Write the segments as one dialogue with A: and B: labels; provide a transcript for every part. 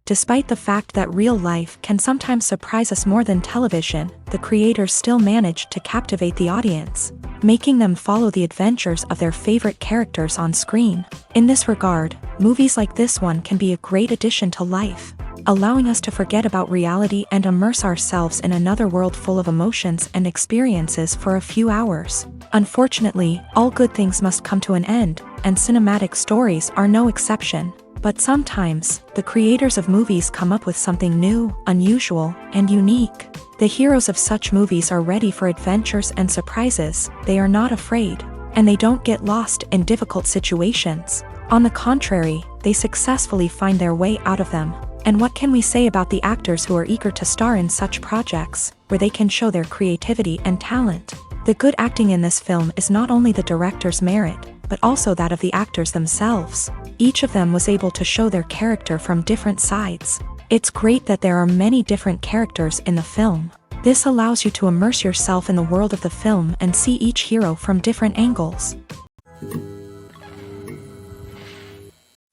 A: Despite the fact that real life can sometimes surprise us more than television, the creators still manage to captivate the audience, making them follow the adventures of their favorite characters on screen. In this regard, movies like this one can be a great addition to life, allowing us to forget about reality and immerse ourselves in another world full of emotions and experiences for a few hours. Unfortunately, all good things must come to an end, and cinematic stories are no exception. But sometimes, the creators of movies come up with something new, unusual, and unique. The heroes of such movies are ready for adventures and surprises, they are not afraid, and they don't get lost in difficult situations. On the contrary, they successfully find their way out of them. And what can we say about the actors who are eager to star in such projects, where they can show their creativity and talent? The good acting in this film is not only the director's merit, but also that of the actors themselves. Each of them was able to show their character from different sides. It's great that there are many different characters in the film. This allows you to immerse yourself in the world of the film and see each hero from different angles.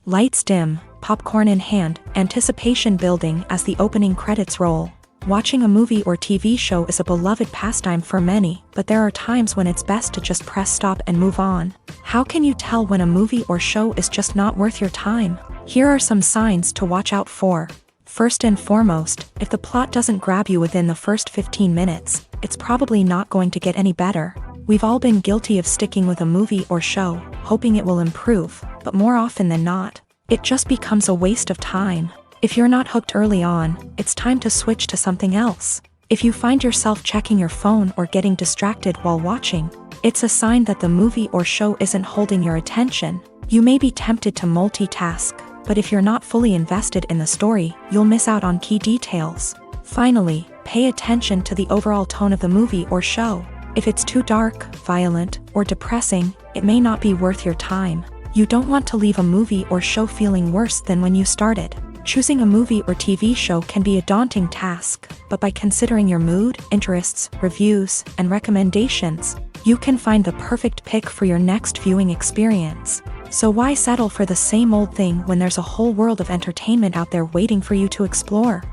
A: Lights dim, popcorn in hand, anticipation building as the opening credits roll. Watching a movie or TV show is a beloved pastime for many, but there are times when it's best to just press stop and move on. How can you tell when a movie or show is just not worth your time? Here are some signs to watch out for. First and foremost, if the plot doesn't grab you within the first 15 minutes, it's probably not going to get any better. We've all been guilty of sticking with a movie or show, hoping it will improve, but more often than not, it just becomes a waste of time. If you're not hooked early on, it's time to switch to something else. If you find yourself checking your phone or getting distracted while watching, it's a sign that the movie or show isn't holding your attention. You may be tempted to multitask, but if you're not fully invested in the story, you'll miss out on key details. Finally, pay attention to the overall tone of the movie or show. If it's too dark, violent, or depressing, it may not be worth your time. You don't want to leave a movie or show feeling worse than when you started. Choosing a movie or TV show can be a daunting task, but by considering your mood, interests, reviews, and recommendations, you can find the perfect pick for your next viewing experience. So why settle for the same old thing when there's a whole world of entertainment out there waiting for you to explore?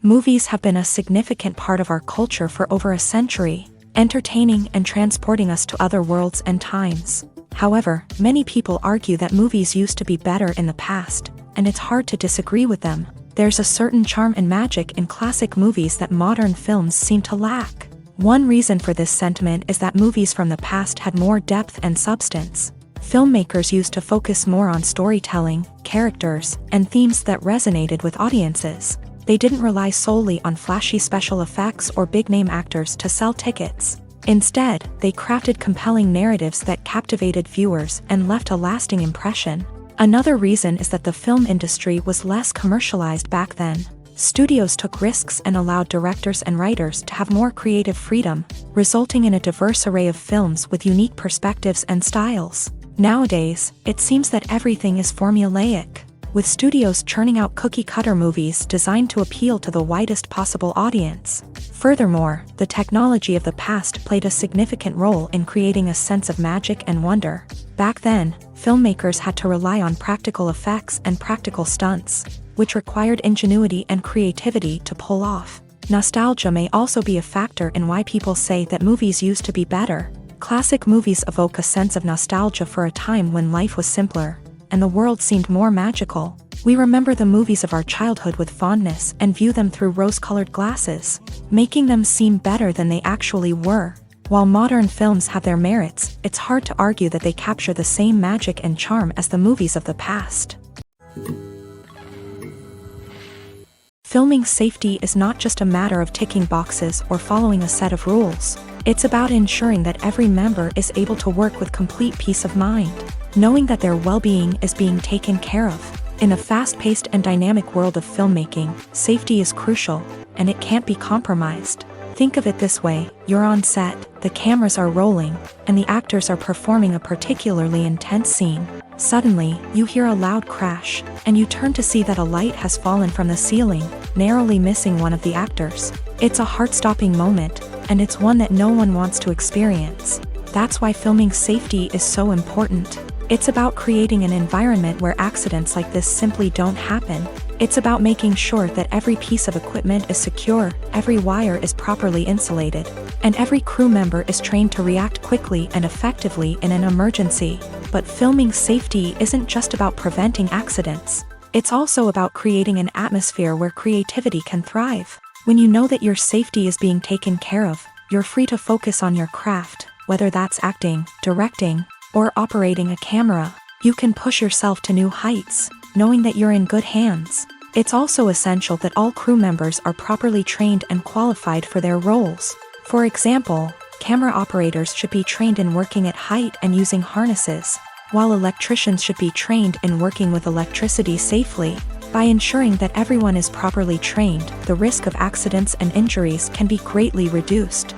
A: Movies have been a significant part of our culture for over a century, entertaining and transporting us to other worlds and times. However, many people argue that movies used to be better in the past, and it's hard to disagree with them. There's a certain charm and magic in classic movies that modern films seem to lack. One reason for this sentiment is that movies from the past had more depth and substance. Filmmakers used to focus more on storytelling, characters, and themes that resonated with audiences. They didn't rely solely on flashy special effects or big-name actors to sell tickets. Instead, they crafted compelling narratives that captivated viewers and left a lasting impression. Another reason is that the film industry was less commercialized back then. Studios took risks and allowed directors and writers to have more creative freedom, resulting in a diverse array of films with unique perspectives and styles. Nowadays, it seems that everything is formulaic, with studios churning out cookie-cutter movies designed to appeal to the widest possible audience. Furthermore, the technology of the past played a significant role in creating a sense of magic and wonder. Back then, filmmakers had to rely on practical effects and practical stunts, which required ingenuity and creativity to pull off. Nostalgia may also be a factor in why people say that movies used to be better. Classic movies evoke a sense of nostalgia for a time when life was simpler, and the world seemed more magical. We remember the movies of our childhood with fondness and view them through rose-colored glasses, making them seem better than they actually were. While modern films have their merits, it's hard to argue that they capture the same magic and charm as the movies of the past. Filming safety is not just a matter of ticking boxes or following a set of rules. It's about ensuring that every member is able to work with complete peace of mind, knowing that their well-being is being taken care of. In a fast-paced and dynamic world of filmmaking, safety is crucial, and it can't be compromised. Think of it this way: you're on set, the cameras are rolling, and the actors are performing a particularly intense scene. Suddenly, you hear a loud crash, and you turn to see that a light has fallen from the ceiling, narrowly missing one of the actors. It's a heart-stopping moment, and it's one that no one wants to experience. That's why filming safety is so important. It's about creating an environment where accidents like this simply don't happen. It's about making sure that every piece of equipment is secure, every wire is properly insulated, and every crew member is trained to react quickly and effectively in an emergency. But filming safety isn't just about preventing accidents. It's also about creating an atmosphere where creativity can thrive. When you know that your safety is being taken care of, you're free to focus on your craft, whether that's acting, directing, or operating a camera. You can push yourself to new heights, knowing that you're in good hands. It's also essential that all crew members are properly trained and qualified for their roles. For example, camera operators should be trained in working at height and using harnesses, while electricians should be trained in working with electricity safely. By ensuring that everyone is properly trained, the risk of accidents and injuries can be greatly reduced.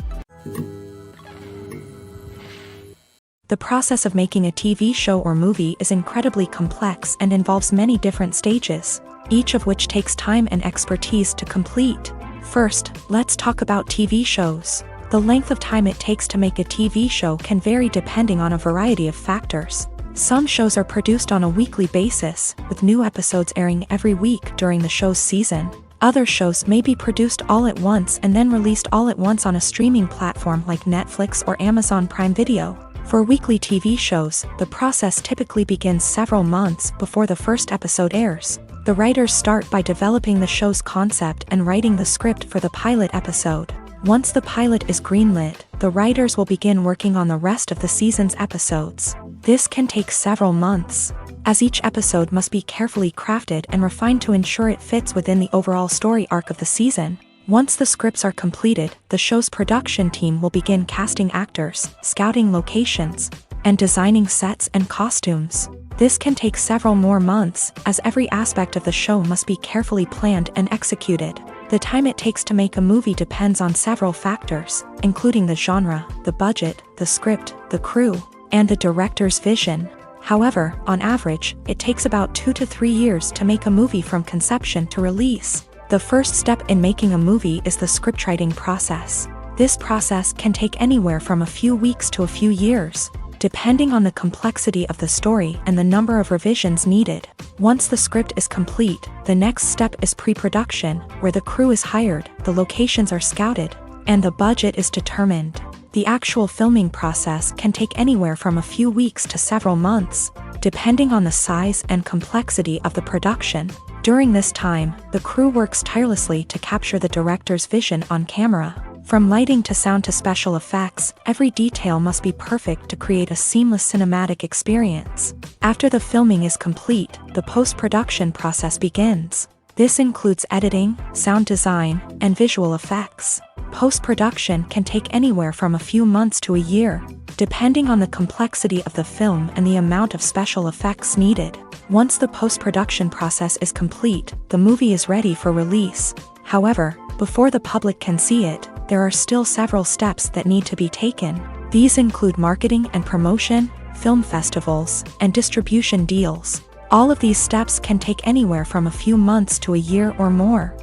A: The process of making a TV show or movie is incredibly complex and involves many different stages, each of which takes time and expertise to complete. First, let's talk about TV shows. The length of time it takes to make a TV show can vary depending on a variety of factors. Some shows are produced on a weekly basis, with new episodes airing every week during the show's season. Other shows may be produced all at once and then released all at once on a streaming platform like Netflix or Amazon Prime Video. For weekly TV shows, the process typically begins several months before the first episode airs. The writers start by developing the show's concept and writing the script for the pilot episode. Once the pilot is greenlit, the writers will begin working on the rest of the season's episodes. This can take several months, as each episode must be carefully crafted and refined to ensure it fits within the overall story arc of the season. Once the scripts are completed, the show's production team will begin casting actors, scouting locations, and designing sets and costumes. This can take several more months, as every aspect of the show must be carefully planned and executed. The time it takes to make a movie depends on several factors, including the genre, the budget, the script, the crew, and the director's vision. However, on average, it takes about 2 to 3 years to make a movie from conception to release. The first step in making a movie is the scriptwriting process. This process can take anywhere from a few weeks to a few years, depending on the complexity of the story and the number of revisions needed. Once the script is complete, the next step is pre-production, where the crew is hired, the locations are scouted, and the budget is determined. The actual filming process can take anywhere from a few weeks to several months, depending on the size and complexity of the production. During this time, the crew works tirelessly to capture the director's vision on camera. From lighting to sound to special effects, every detail must be perfect to create a seamless cinematic experience. After the filming is complete, the post-production process begins. This includes editing, sound design, and visual effects. Post-production can take anywhere from a few months to a year, depending on the complexity of the film and the amount of special effects needed. Once the post-production process is complete, the movie is ready for release. However, before the public can see it, there are still several steps that need to be taken. These include marketing and promotion, film festivals, and distribution deals. All of these steps can take anywhere from a few months to a year or more.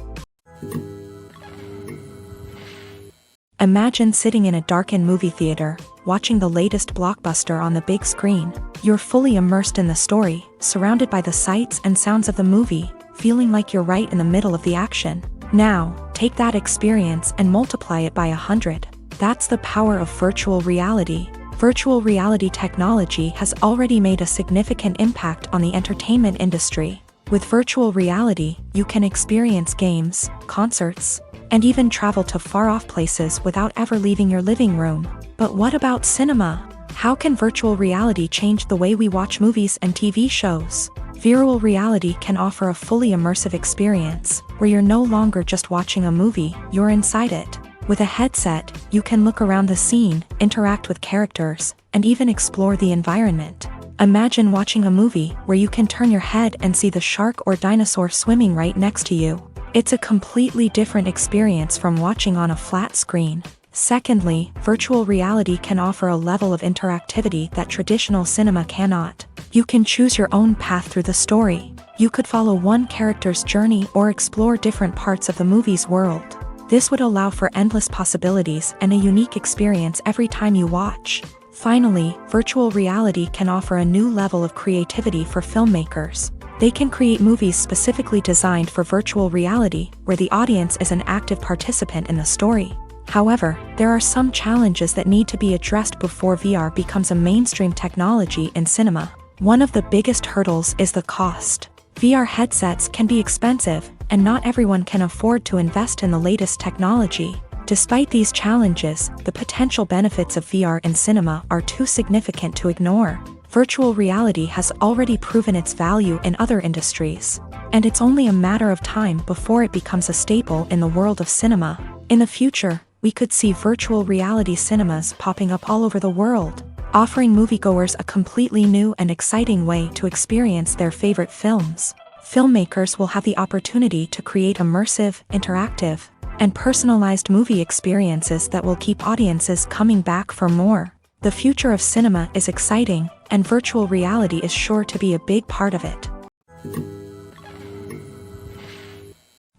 A: Imagine sitting in a darkened movie theater, watching the latest blockbuster on the big screen. You're fully immersed in the story, surrounded by the sights and sounds of the movie, feeling like you're right in the middle of the action. Now, take that experience and multiply it by 100. That's the power of virtual reality. Virtual reality technology has already made a significant impact on the entertainment industry. With virtual reality, you can experience games, concerts, and even travel to far-off places without ever leaving your living room. But what about cinema? How can virtual reality change the way we watch movies and TV shows? Virtual reality can offer a fully immersive experience, where you're no longer just watching a movie, you're inside it. With a headset, you can look around the scene, interact with characters, and even explore the environment. Imagine watching a movie where you can turn your head and see the shark or dinosaur swimming right next to you. It's a completely different experience from watching on a flat screen. Secondly, virtual reality can offer a level of interactivity that traditional cinema cannot. You can choose your own path through the story. You could follow one character's journey or explore different parts of the movie's world. This would allow for endless possibilities and a unique experience every time you watch. Finally, virtual reality can offer a new level of creativity for filmmakers. They can create movies specifically designed for virtual reality, where the audience is an active participant in the story. However, there are some challenges that need to be addressed before VR becomes a mainstream technology in cinema. One of the biggest hurdles is the cost. VR headsets can be expensive, and not everyone can afford to invest in the latest technology. Despite these challenges, the potential benefits of VR in cinema are too significant to ignore. Virtual reality has already proven its value in other industries, and it's only a matter of time before it becomes a staple in the world of cinema. In the future, we could see virtual reality cinemas popping up all over the world, offering moviegoers a completely new and exciting way to experience their favorite films. Filmmakers will have the opportunity to create immersive, interactive, and personalized movie experiences that will keep audiences coming back for more. The future of cinema is exciting, and virtual reality is sure to be a big part of it.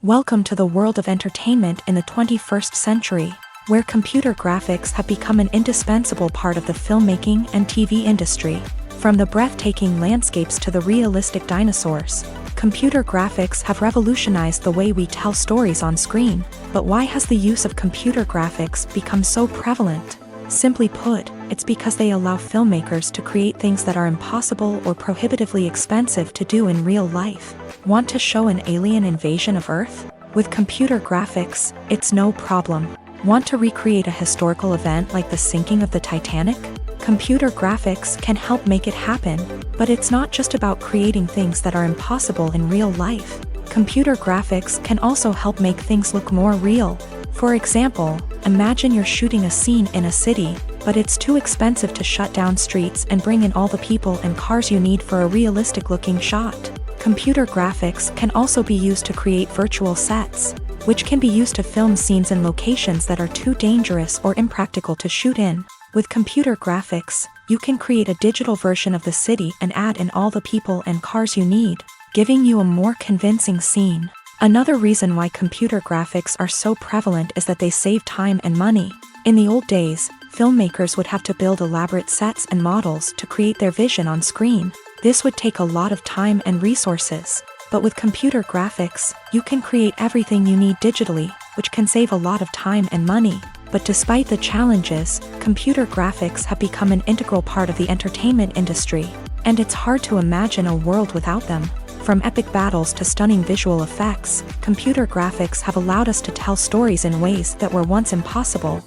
A: Welcome to the world of entertainment in the 21st century, where computer graphics have become an indispensable part of the filmmaking and TV industry. From the breathtaking landscapes to the realistic dinosaurs, computer graphics have revolutionized the way we tell stories on screen. But why has the use of computer graphics become so prevalent? Simply put, it's because they allow filmmakers to create things that are impossible or prohibitively expensive to do in real life. Want to show an alien invasion of Earth? With computer graphics, it's no problem. Want to recreate a historical event like the sinking of the Titanic? Computer graphics can help make it happen, but it's not just about creating things that are impossible in real life. Computer graphics can also help make things look more real. For example, imagine you're shooting a scene in a city, but it's too expensive to shut down streets and bring in all the people and cars you need for a realistic-looking shot. Computer graphics can also be used to create virtual sets, which can be used to film scenes in locations that are too dangerous or impractical to shoot in. With computer graphics, you can create a digital version of the city and add in all the people and cars you need, giving you a more convincing scene. Another reason why computer graphics are so prevalent is that they save time and money. In the old days, filmmakers would have to build elaborate sets and models to create their vision on screen. This would take a lot of time and resources. But with computer graphics, you can create everything you need digitally, which can save a lot of time and money. But despite the challenges, computer graphics have become an integral part of the entertainment industry, and it's hard to imagine a world without them. From epic battles to stunning visual effects, computer graphics have allowed us to tell stories in ways that were once impossible.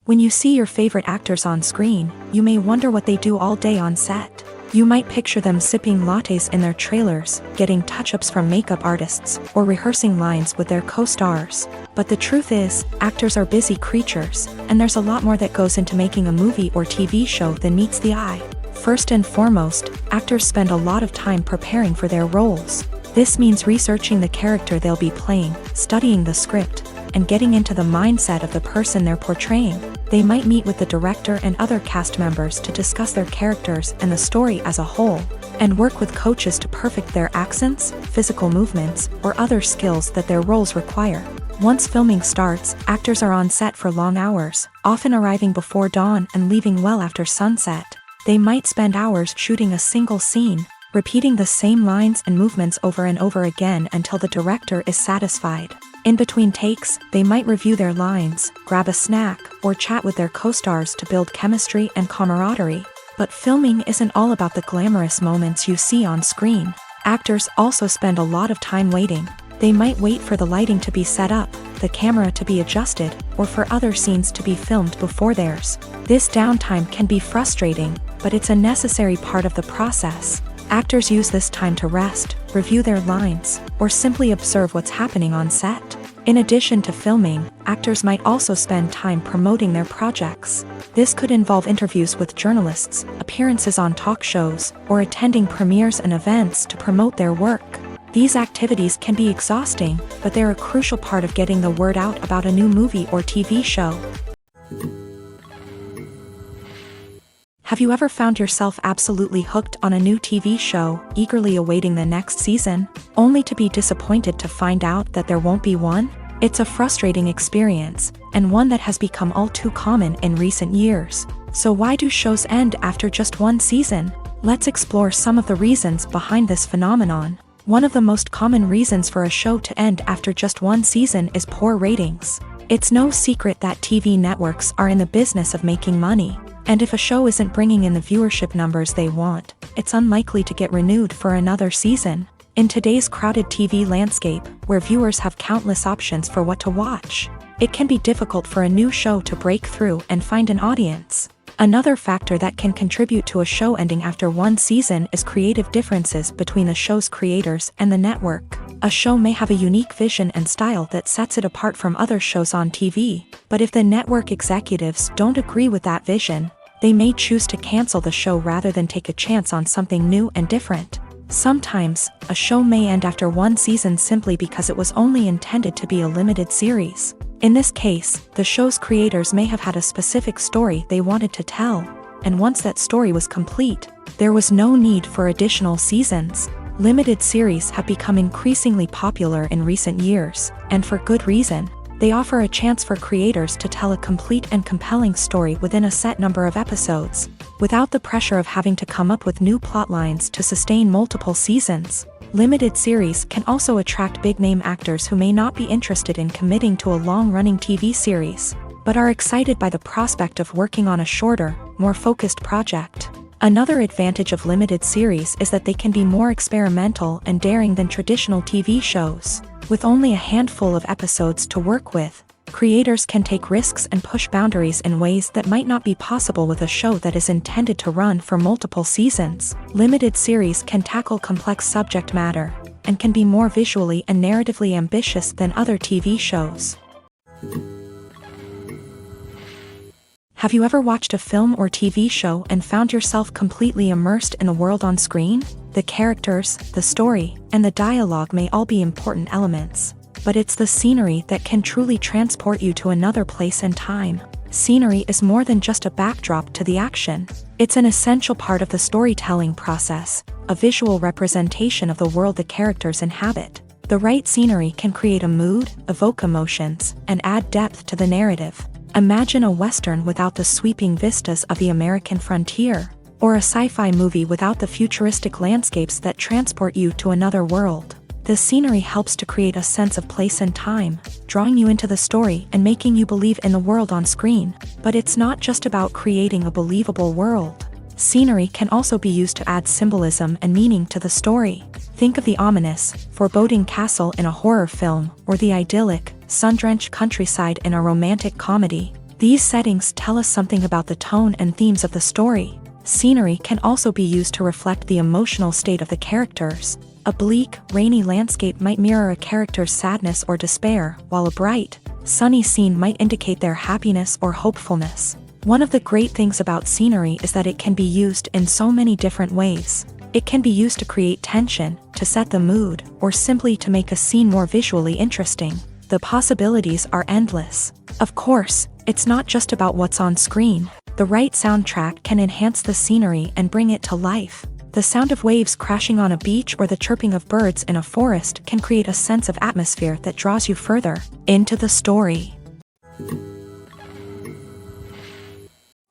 A: When you see your favorite actors on screen, you may wonder what they do all day on set. You might picture them sipping lattes in their trailers, getting touch-ups from makeup artists, or rehearsing lines with their co-stars. But the truth is, actors are busy creatures, and there's a lot more that goes into making a movie or TV show than meets the eye. First and foremost, actors spend a lot of time preparing for their roles. This means researching the character they'll be playing, studying the script, and getting into the mindset of the person they're portraying. They might meet with the director and other cast members to discuss their characters and the story as a whole, and work with coaches to perfect their accents, physical movements, or other skills that their roles require. Once filming starts, actors are on set for long hours, often arriving before dawn and leaving well after sunset. They might spend hours shooting a single scene, repeating the same lines and movements over and over again until the director is satisfied. In between takes, they might review their lines, grab a snack, or chat with their co-stars to build chemistry and camaraderie. But filming isn't all about the glamorous moments you see on screen. Actors also spend a lot of time waiting. They might wait for the lighting to be set up, the camera to be adjusted, or for other scenes to be filmed before theirs. This downtime can be frustrating, but it's a necessary part of the process. Actors use this time to rest, review their lines, or simply observe what's happening on set. In addition to filming, actors might also spend time promoting their projects. This could involve interviews with journalists, appearances on talk shows, or attending premieres and events to promote their work. These activities can be exhausting, but they're a crucial part of getting the word out about a new movie or TV show. Have you ever found yourself absolutely hooked on a new TV show, eagerly awaiting the next season, only to be disappointed to find out that there won't be one? It's a frustrating experience, and one that has become all too common in recent years. So why do shows end after just one season? Let's explore some of the reasons behind this phenomenon. One of the most common reasons for a show to end after just one season is poor ratings. It's no secret that TV networks are in the business of making money, and if a show isn't bringing in the viewership numbers they want, it's unlikely to get renewed for another season. In today's crowded TV landscape, where viewers have countless options for what to watch, it can be difficult for a new show to break through and find an audience. Another factor that can contribute to a show ending after one season is creative differences between the show's creators and the network. A show may have a unique vision and style that sets it apart from other shows on TV, but if the network executives don't agree with that vision, they may choose to cancel the show rather than take a chance on something new and different. Sometimes, a show may end after one season simply because it was only intended to be a limited series. In this case, the show's creators may have had a specific story they wanted to tell, and once that story was complete, there was no need for additional seasons. Limited series have become increasingly popular in recent years, and for good reason. They offer a chance for creators to tell a complete and compelling story within a set number of episodes, without the pressure of having to come up with new plotlines to sustain multiple seasons. Limited series can also attract big-name actors who may not be interested in committing to a long-running TV series, but are excited by the prospect of working on a shorter, more focused project. Another advantage of limited series is that they can be more experimental and daring than traditional TV shows. With only a handful of episodes to work with, creators can take risks and push boundaries in ways that might not be possible with a show that is intended to run for multiple seasons. Limited series can tackle complex subject matter, and can be more visually and narratively ambitious than other TV shows. Have you ever watched a film or TV show and found yourself completely immersed in the world on screen? The characters, the story, and the dialogue may all be important elements, but it's the scenery that can truly transport you to another place and time. Scenery is more than just a backdrop to the action. It's an essential part of the storytelling process, a visual representation of the world the characters inhabit. The right scenery can create a mood, evoke emotions, and add depth to the narrative. Imagine a Western without the sweeping vistas of the American frontier, or a sci-fi movie without the futuristic landscapes that transport you to another world. The scenery helps to create a sense of place and time, drawing you into the story and making you believe in the world on screen. But it's not just about creating a believable world. Scenery can also be used to add symbolism and meaning to the story. Think of the ominous, foreboding castle in a horror film, or the idyllic, sun-drenched countryside in a romantic comedy. These settings tell us something about the tone and themes of the story. Scenery can also be used to reflect the emotional state of the characters. A bleak, rainy landscape might mirror a character's sadness or despair, while a bright, sunny scene might indicate their happiness or hopefulness. One of the great things about scenery is that it can be used in so many different ways. It can be used to create tension, to set the mood, or simply to make a scene more visually interesting. The possibilities are endless. Of course, it's not just about what's on screen. The right soundtrack can enhance the scenery and bring it to life. The sound of waves crashing on a beach or the chirping of birds in a forest can create a sense of atmosphere that draws you further into the story.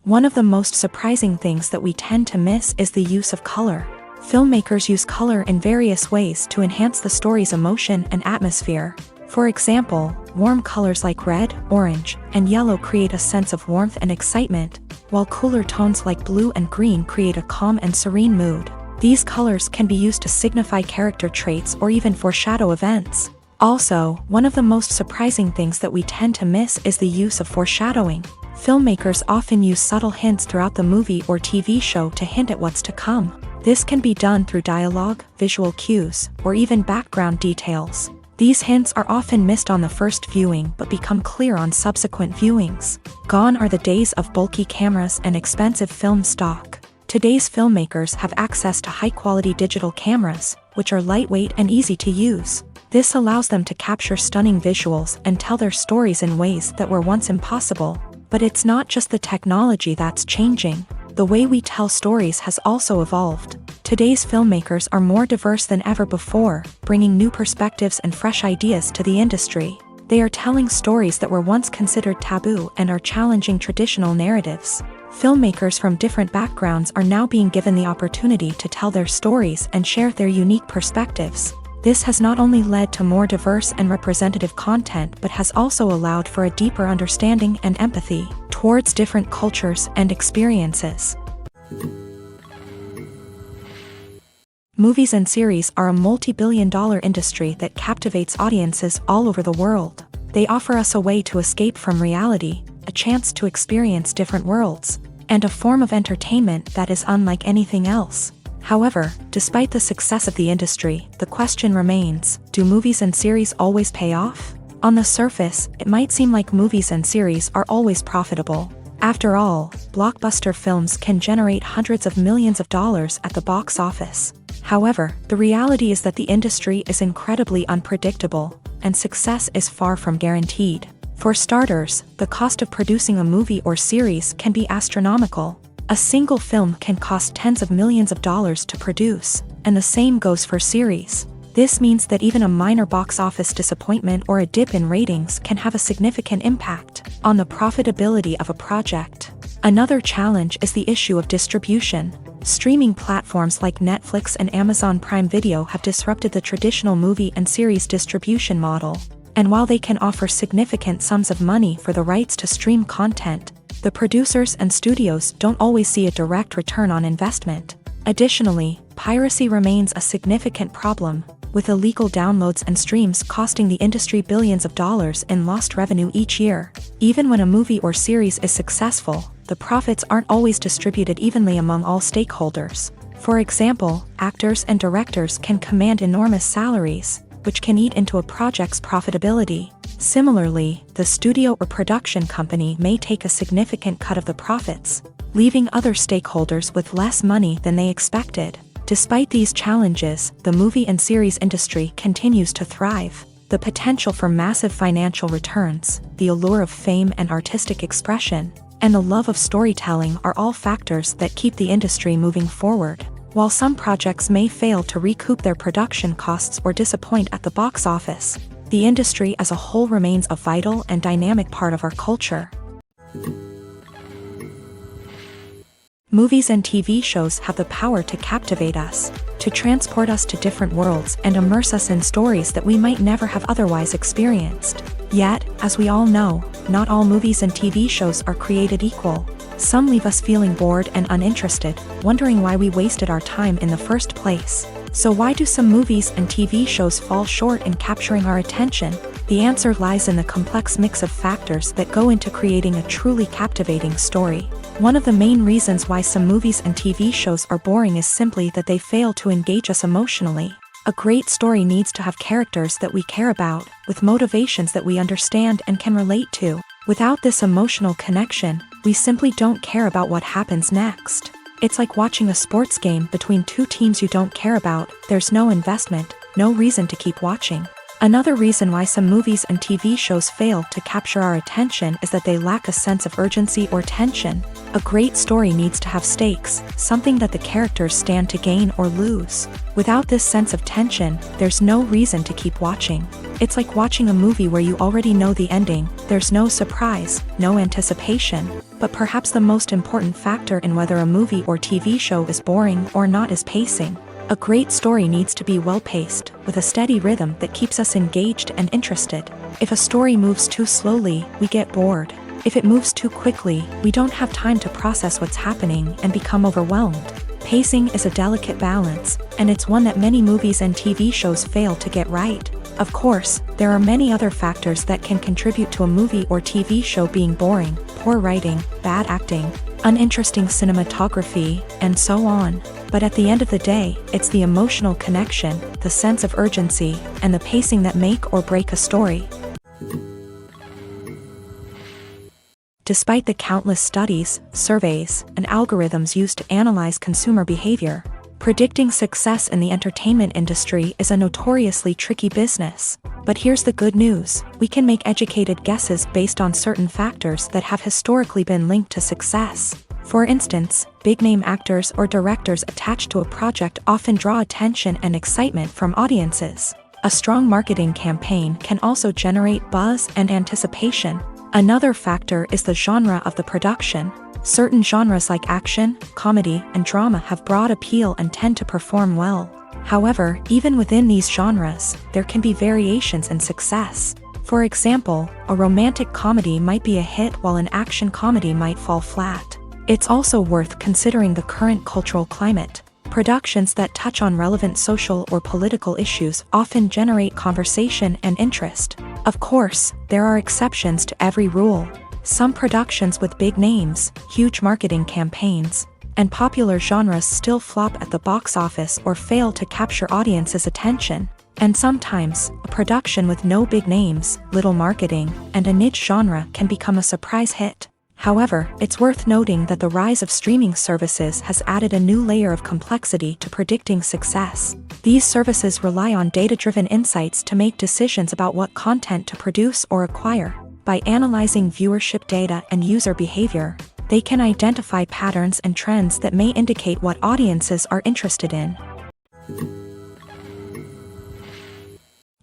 A: One of the most surprising things that we tend to miss is the use of color. Filmmakers use color in various ways to enhance the story's emotion and atmosphere. For example, warm colors like red, orange, and yellow create a sense of warmth and excitement, while cooler tones like blue and green create a calm and serene mood. These colors can be used to signify character traits or even foreshadow events. Also, one of the most surprising things that we tend to miss is the use of foreshadowing. Filmmakers often use subtle hints throughout the movie or TV show to hint at what's to come. This can be done through dialogue, visual cues, or even background details. These hints are often missed on the first viewing but become clear on subsequent viewings. Gone are the days of bulky cameras and expensive film stock. Today's filmmakers have access to high-quality digital cameras, which are lightweight and easy to use. This allows them to capture stunning visuals and tell their stories in ways that were once impossible. But it's not just the technology that's changing. The way we tell stories has also evolved. Today's filmmakers are more diverse than ever before, bringing new perspectives and fresh ideas to the industry. They are telling stories that were once considered taboo and are challenging traditional narratives. Filmmakers from different backgrounds are now being given the opportunity to tell their stories and share their unique perspectives. This has not only led to more diverse and representative content but has also allowed for a deeper understanding and empathy towards different cultures and experiences. Movies and series are a multi-billion-dollar industry that captivates audiences all over the world. They offer us a way to escape from reality, a chance to experience different worlds, and a form of entertainment that is unlike anything else. However, despite the success of the industry, the question remains, do movies and series always pay off? On the surface, it might seem like movies and series are always profitable. After all, blockbuster films can generate hundreds of millions of dollars at the box office. However, the reality is that the industry is incredibly unpredictable, and success is far from guaranteed. For starters, the cost of producing a movie or series can be astronomical. A single film can cost tens of millions of dollars to produce, and the same goes for series. This means that even a minor box office disappointment or a dip in ratings can have a significant impact on the profitability of a project. Another challenge is the issue of distribution. Streaming platforms like Netflix and Amazon Prime Video have disrupted the traditional movie and series distribution model. And while they can offer significant sums of money for the rights to stream content, the producers and studios don't always see a direct return on investment. Additionally, piracy remains a significant problem, with illegal downloads and streams costing the industry billions of dollars in lost revenue each year. Even when a movie or series is successful, the profits aren't always distributed evenly among all stakeholders. For example, actors and directors can command enormous salaries, which can eat into a project's profitability. Similarly, the studio or production company may take a significant cut of the profits, leaving other stakeholders with less money than they expected. Despite these challenges, the movie and series industry continues to thrive. The potential for massive financial returns, the allure of fame and artistic expression, and the love of storytelling are all factors that keep the industry moving forward. While some projects may fail to recoup their production costs or disappoint at the box office, the industry as a whole remains a vital and dynamic part of our culture. Movies and TV shows have the power to captivate us, to transport us to different worlds and immerse us in stories that we might never have otherwise experienced. Yet, as we all know, not all movies and TV shows are created equal. Some leave us feeling bored and uninterested, wondering why we wasted our time in the first place. So why do some movies and TV shows fall short in capturing our attention? The answer lies in the complex mix of factors that go into creating a truly captivating story. One of the main reasons why some movies and TV shows are boring is simply that they fail to engage us emotionally. A great story needs to have characters that we care about, with motivations that we understand and can relate to. Without this emotional connection, we simply don't care about what happens next. It's like watching a sports game between two teams you don't care about. There's no investment, no reason to keep watching. Another reason why some movies and TV shows fail to capture our attention is that they lack a sense of urgency or tension. A great story needs to have stakes, something that the characters stand to gain or lose. Without this sense of tension, there's no reason to keep watching. It's like watching a movie where you already know the ending. There's no surprise, no anticipation. But perhaps the most important factor in whether a movie or TV show is boring or not is pacing. A great story needs to be well-paced, with a steady rhythm that keeps us engaged and interested. If a story moves too slowly, we get bored. If it moves too quickly, we don't have time to process what's happening and become overwhelmed. Pacing is a delicate balance, and it's one that many movies and TV shows fail to get right. Of course, there are many other factors that can contribute to a movie or TV show being boring: poor writing, bad acting, uninteresting cinematography, and so on. But at the end of the day, it's the emotional connection, the sense of urgency, and the pacing that make or break a story. Despite the countless studies, surveys, and algorithms used to analyze consumer behavior, predicting success in the entertainment industry is a notoriously tricky business. But here's the good news: we can make educated guesses based on certain factors that have historically been linked to success. For instance, big-name actors or directors attached to a project often draw attention and excitement from audiences. A strong marketing campaign can also generate buzz and anticipation. Another factor is the genre of the production. Certain genres like action, comedy, and drama have broad appeal and tend to perform well. However, even within these genres, there can be variations in success. For example, a romantic comedy might be a hit while an action comedy might fall flat. It's also worth considering the current cultural climate. Productions that touch on relevant social or political issues often generate conversation and interest. Of course, there are exceptions to every rule. Some productions with big names, huge marketing campaigns, and popular genres still flop at the box office or fail to capture audiences' attention. And sometimes, a production with no big names, little marketing, and a niche genre can become a surprise hit. However, it's worth noting that the rise of streaming services has added a new layer of complexity to predicting success. These services rely on data-driven insights to make decisions about what content to produce or acquire. By analyzing viewership data and user behavior, they can identify patterns and trends that may indicate what audiences are interested in.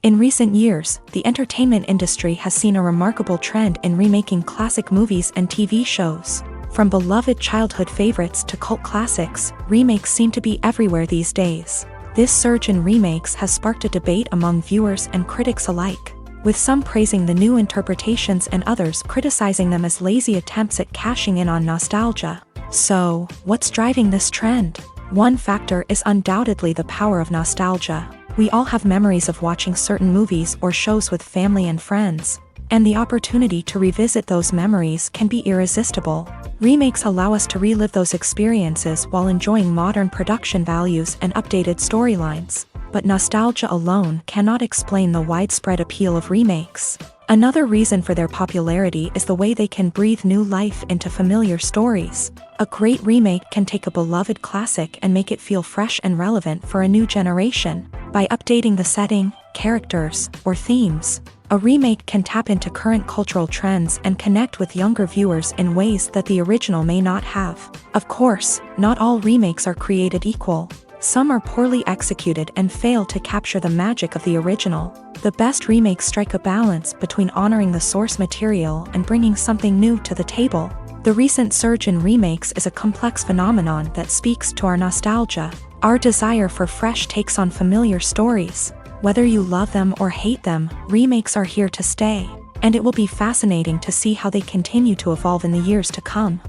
A: In recent years, the entertainment industry has seen a remarkable trend in remaking classic movies and TV shows. From beloved childhood favorites to cult classics, remakes seem to be everywhere these days. This surge in remakes has sparked a debate among viewers and critics alike, with some praising the new interpretations and others criticizing them as lazy attempts at cashing in on nostalgia. So, what's driving this trend? One factor is undoubtedly the power of nostalgia. We all have memories of watching certain movies or shows with family and friends, and the opportunity to revisit those memories can be irresistible. Remakes allow us to relive those experiences while enjoying modern production values and updated storylines. But nostalgia alone cannot explain the widespread appeal of remakes. Another reason for their popularity is the way they can breathe new life into familiar stories. A great remake can take a beloved classic and make it feel fresh and relevant for a new generation. By updating the setting, characters, or themes, a remake can tap into current cultural trends and connect with younger viewers in ways that the original may not have. Of course, not all remakes are created equal. Some are poorly executed and fail to capture the magic of the original. The best remakes strike a balance between honoring the source material and bringing something new to the table. The recent surge in remakes is a complex phenomenon that speaks to our nostalgia, our desire for fresh takes on familiar stories. Whether you love them or hate them, remakes are here to stay, and it will be fascinating to see how they continue to evolve in the years to come.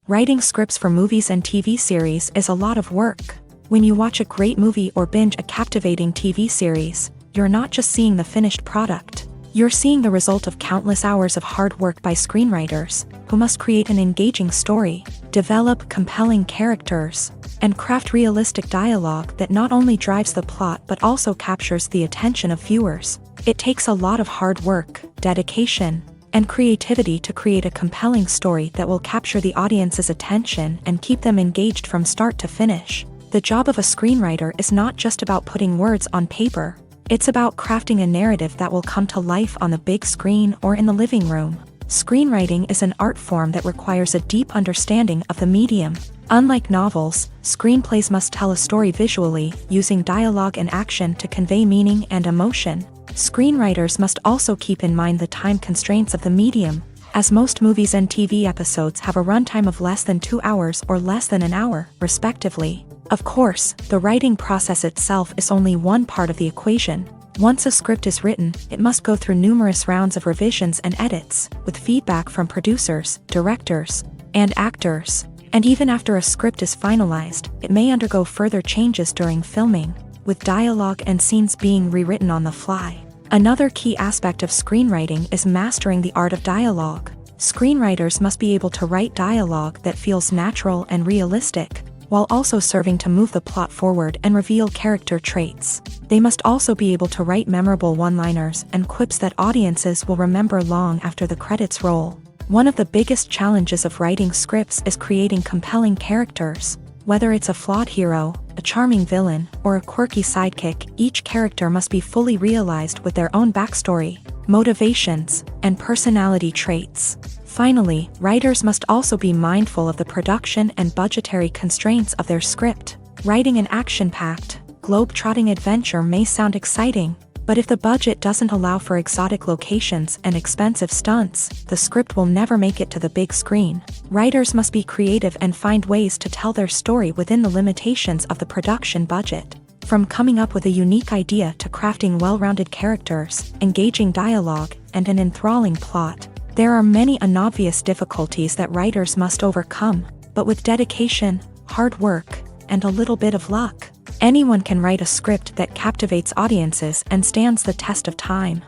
A: Writing scripts for movies and TV series is a lot of work. When you watch a great movie or binge a captivating TV series, you're not just seeing the finished product. You're seeing the result of countless hours of hard work by screenwriters, who must create an engaging story, develop compelling characters, and craft realistic dialogue that not only drives the plot but also captures the attention of viewers. It takes a lot of hard work, dedication, and creativity to create a compelling story that will capture the audience's attention and keep them engaged from start to finish. The job of a screenwriter is not just about putting words on paper. It's about crafting a narrative that will come to life on the big screen or in the living room. Screenwriting is an art form that requires a deep understanding of the medium. Unlike novels, screenplays must tell a story visually, using dialogue and action to convey meaning and emotion. Screenwriters must also keep in mind the time constraints of the medium, as most movies and TV episodes have a runtime of less than 2 hours or less than an hour, respectively. Of course, the writing process itself is only one part of the equation. Once a script is written, it must go through numerous rounds of revisions and edits, with feedback from producers, directors, and actors. And even after a script is finalized, it may undergo further changes during filming, with dialogue and scenes being rewritten on the fly. Another key aspect of screenwriting is mastering the art of dialogue. Screenwriters must be able to write dialogue that feels natural and realistic, while also serving to move the plot forward and reveal character traits. They must also be able to write memorable one-liners and quips that audiences will remember long after the credits roll. One of the biggest challenges of writing scripts is creating compelling characters. Whether it's a flawed hero, a charming villain, or a quirky sidekick, each character must be fully realized with their own backstory, motivations, and personality traits. Finally, writers must also be mindful of the production and budgetary constraints of their script. Writing an action-packed, globe-trotting adventure may sound exciting, but if the budget doesn't allow for exotic locations and expensive stunts, the script will never make it to the big screen. Writers must be creative and find ways to tell their story within the limitations of the production budget. From coming up with a unique idea to crafting well-rounded characters, engaging dialogue, and an enthralling plot, there are many unobvious difficulties that writers must overcome, but with dedication, hard work, and a little bit of luck, anyone can write a script that captivates audiences and stands the test of time.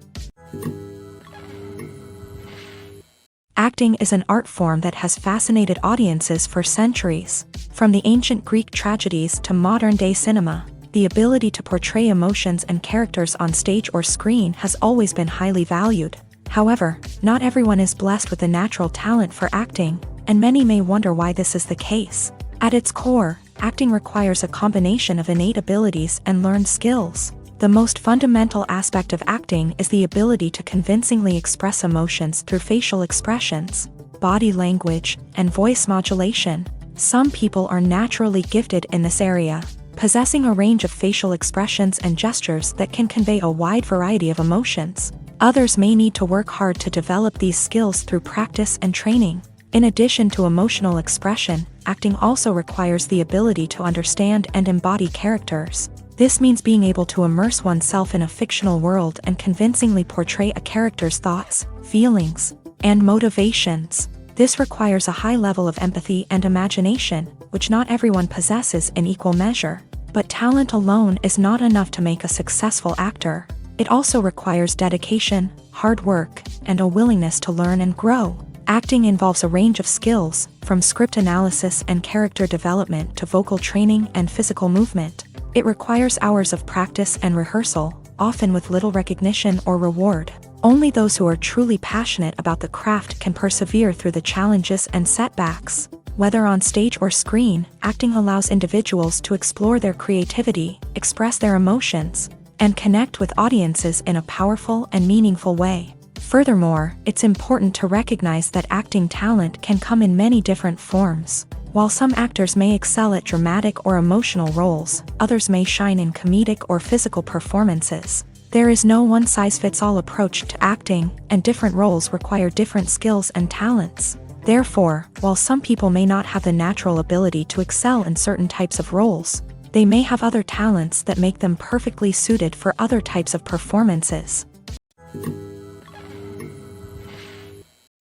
A: Acting is an art form that has fascinated audiences for centuries. From the ancient Greek tragedies to modern-day cinema, the ability to portray emotions and characters on stage or screen has always been highly valued. However, not everyone is blessed with the natural talent for acting, and many may wonder why this is the case. At its core, acting requires a combination of innate abilities and learned skills. The most fundamental aspect of acting is the ability to convincingly express emotions through facial expressions, body language, and voice modulation. Some people are naturally gifted in this area, possessing a range of facial expressions and gestures that can convey a wide variety of emotions. Others may need to work hard to develop these skills through practice and training. In addition to emotional expression, acting also requires the ability to understand and embody characters. This means being able to immerse oneself in a fictional world and convincingly portray a character's thoughts, feelings, and motivations. This requires a high level of empathy and imagination, which not everyone possesses in equal measure. But talent alone is not enough to make a successful actor. It also requires dedication, hard work, and a willingness to learn and grow. Acting involves a range of skills, from script analysis and character development to vocal training and physical movement. It requires hours of practice and rehearsal, often with little recognition or reward. Only those who are truly passionate about the craft can persevere through the challenges and setbacks. Whether on stage or screen, acting allows individuals to explore their creativity, express their emotions, and connect with audiences in a powerful and meaningful way. Furthermore, it's important to recognize that acting talent can come in many different forms. While some actors may excel at dramatic or emotional roles, others may shine in comedic or physical performances. There is no one-size-fits-all approach to acting, and different roles require different skills and talents. Therefore, while some people may not have the natural ability to excel in certain types of roles, they may have other talents that make them perfectly suited for other types of performances.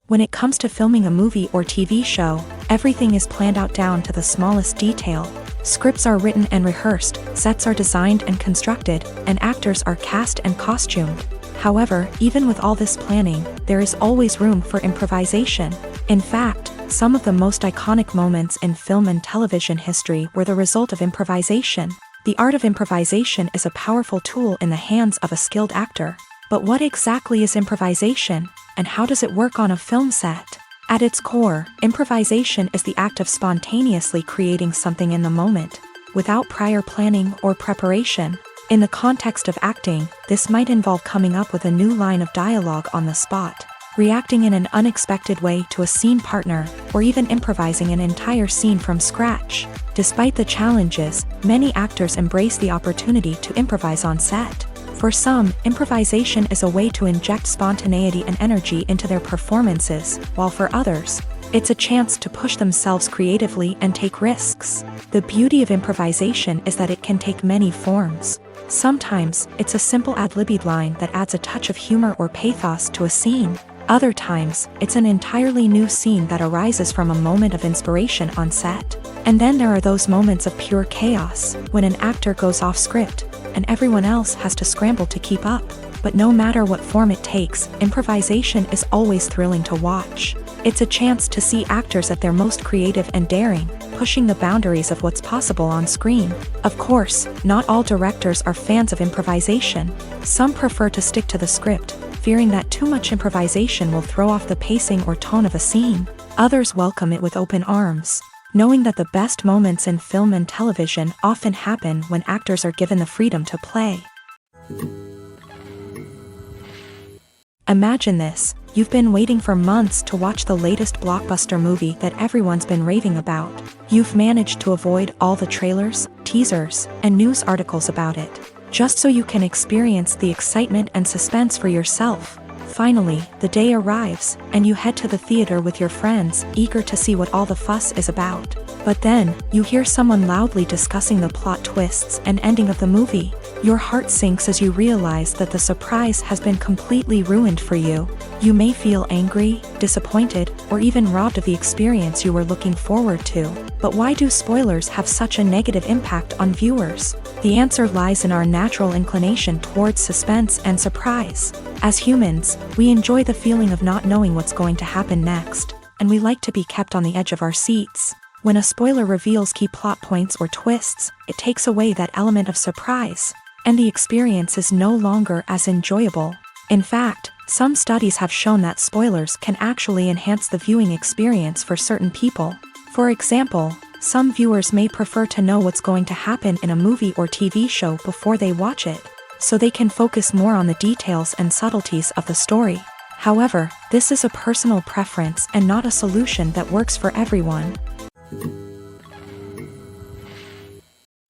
A: When it comes to filming a movie or TV show, everything is planned out down to the smallest detail. Scripts are written and rehearsed, sets are designed and constructed, and actors are cast and costumed. However, even with all this planning, there is always room for improvisation. In fact, some of the most iconic moments in film and television history were the result of improvisation. The art of improvisation is a powerful tool in the hands of a skilled actor. But what exactly is improvisation, and how does it work on a film set? At its core, improvisation is the act of spontaneously creating something in the moment, without prior planning or preparation. In the context of acting, this might involve coming up with a new line of dialogue on the spot, reacting in an unexpected way to a scene partner, or even improvising an entire scene from scratch. Despite the challenges, many actors embrace the opportunity to improvise on set. For some, improvisation is a way to inject spontaneity and energy into their performances, while for others, it's a chance to push themselves creatively and take risks. The beauty of improvisation is that it can take many forms. Sometimes, it's a simple ad-libbed line that adds a touch of humor or pathos to a scene. Other times, it's an entirely new scene that arises from a moment of inspiration on set. And then there are those moments of pure chaos, when an actor goes off script, and everyone else has to scramble to keep up. But no matter what form it takes, improvisation is always thrilling to watch. It's a chance to see actors at their most creative and daring, pushing the boundaries of what's possible on screen. Of course, not all directors are fans of improvisation. Some prefer to stick to the script, fearing that too much improvisation will throw off the pacing or tone of a scene. Others welcome it with open arms, knowing that the best moments in film and television often happen when actors are given the freedom to play. Imagine this: you've been waiting for months to watch the latest blockbuster movie that everyone's been raving about. You've managed to avoid all the trailers, teasers, and news articles about it, just so you can experience the excitement and suspense for yourself. Finally, the day arrives, and you head to the theater with your friends, eager to see what all the fuss is about. But then, you hear someone loudly discussing the plot twists and ending of the movie. Your heart sinks as you realize that the surprise has been completely ruined for you. You may feel angry, disappointed, or even robbed of the experience you were looking forward to. But why do spoilers have such a negative impact on viewers? The answer lies in our natural inclination towards suspense and surprise. As humans, we enjoy the feeling of not knowing what's going to happen next, and we like to be kept on the edge of our seats. When a spoiler reveals key plot points or twists, it takes away that element of surprise, and the experience is no longer as enjoyable. In fact, some studies have shown that spoilers can actually enhance the viewing experience for certain people. For example, some viewers may prefer to know what's going to happen in a movie or TV show before they watch it, so they can focus more on the details and subtleties of the story. However, this is a personal preference and not a solution that works for everyone.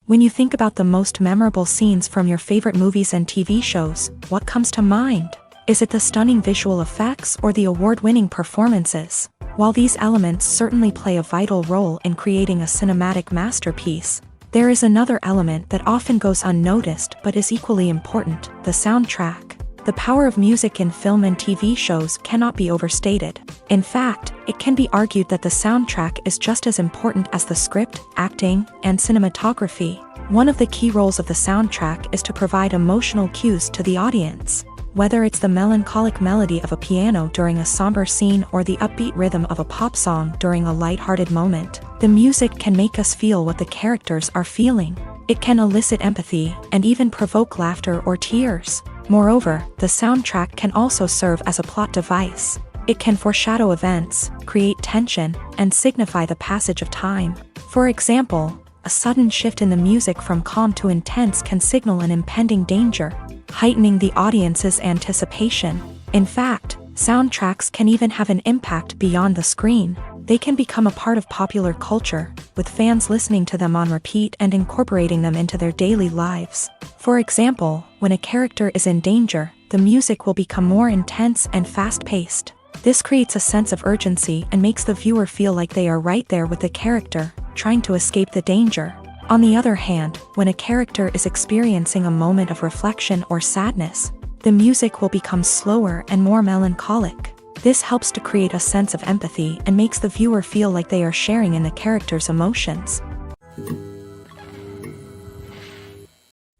A: When you think about the most memorable scenes from your favorite movies and TV shows, what comes to mind? Is it the stunning visual effects or the award-winning performances? While these elements certainly play a vital role in creating a cinematic masterpiece, there is another element that often goes unnoticed but is equally important: the soundtrack. The power of music in film and TV shows cannot be overstated. In fact, it can be argued that the soundtrack is just as important as the script, acting, and cinematography. One of the key roles of the soundtrack is to provide emotional cues to the audience. Whether it's the melancholic melody of a piano during a somber scene or the upbeat rhythm of a pop song during a lighthearted moment, the music can make us feel what the characters are feeling. It can elicit empathy and even provoke laughter or tears. Moreover, the soundtrack can also serve as a plot device. It can foreshadow events, create tension, and signify the passage of time. For example, a sudden shift in the music from calm to intense can signal an impending danger, heightening the audience's anticipation. In fact, soundtracks can even have an impact beyond the screen. They can become a part of popular culture, with fans listening to them on repeat and incorporating them into their daily lives. For example, when a character is in danger, the music will become more intense and fast-paced. This creates a sense of urgency and makes the viewer feel like they are right there with the character, trying to escape the danger. On the other hand, when a character is experiencing a moment of reflection or sadness, the music will become slower and more melancholic. This helps to create a sense of empathy and makes the viewer feel like they are sharing in the character's emotions.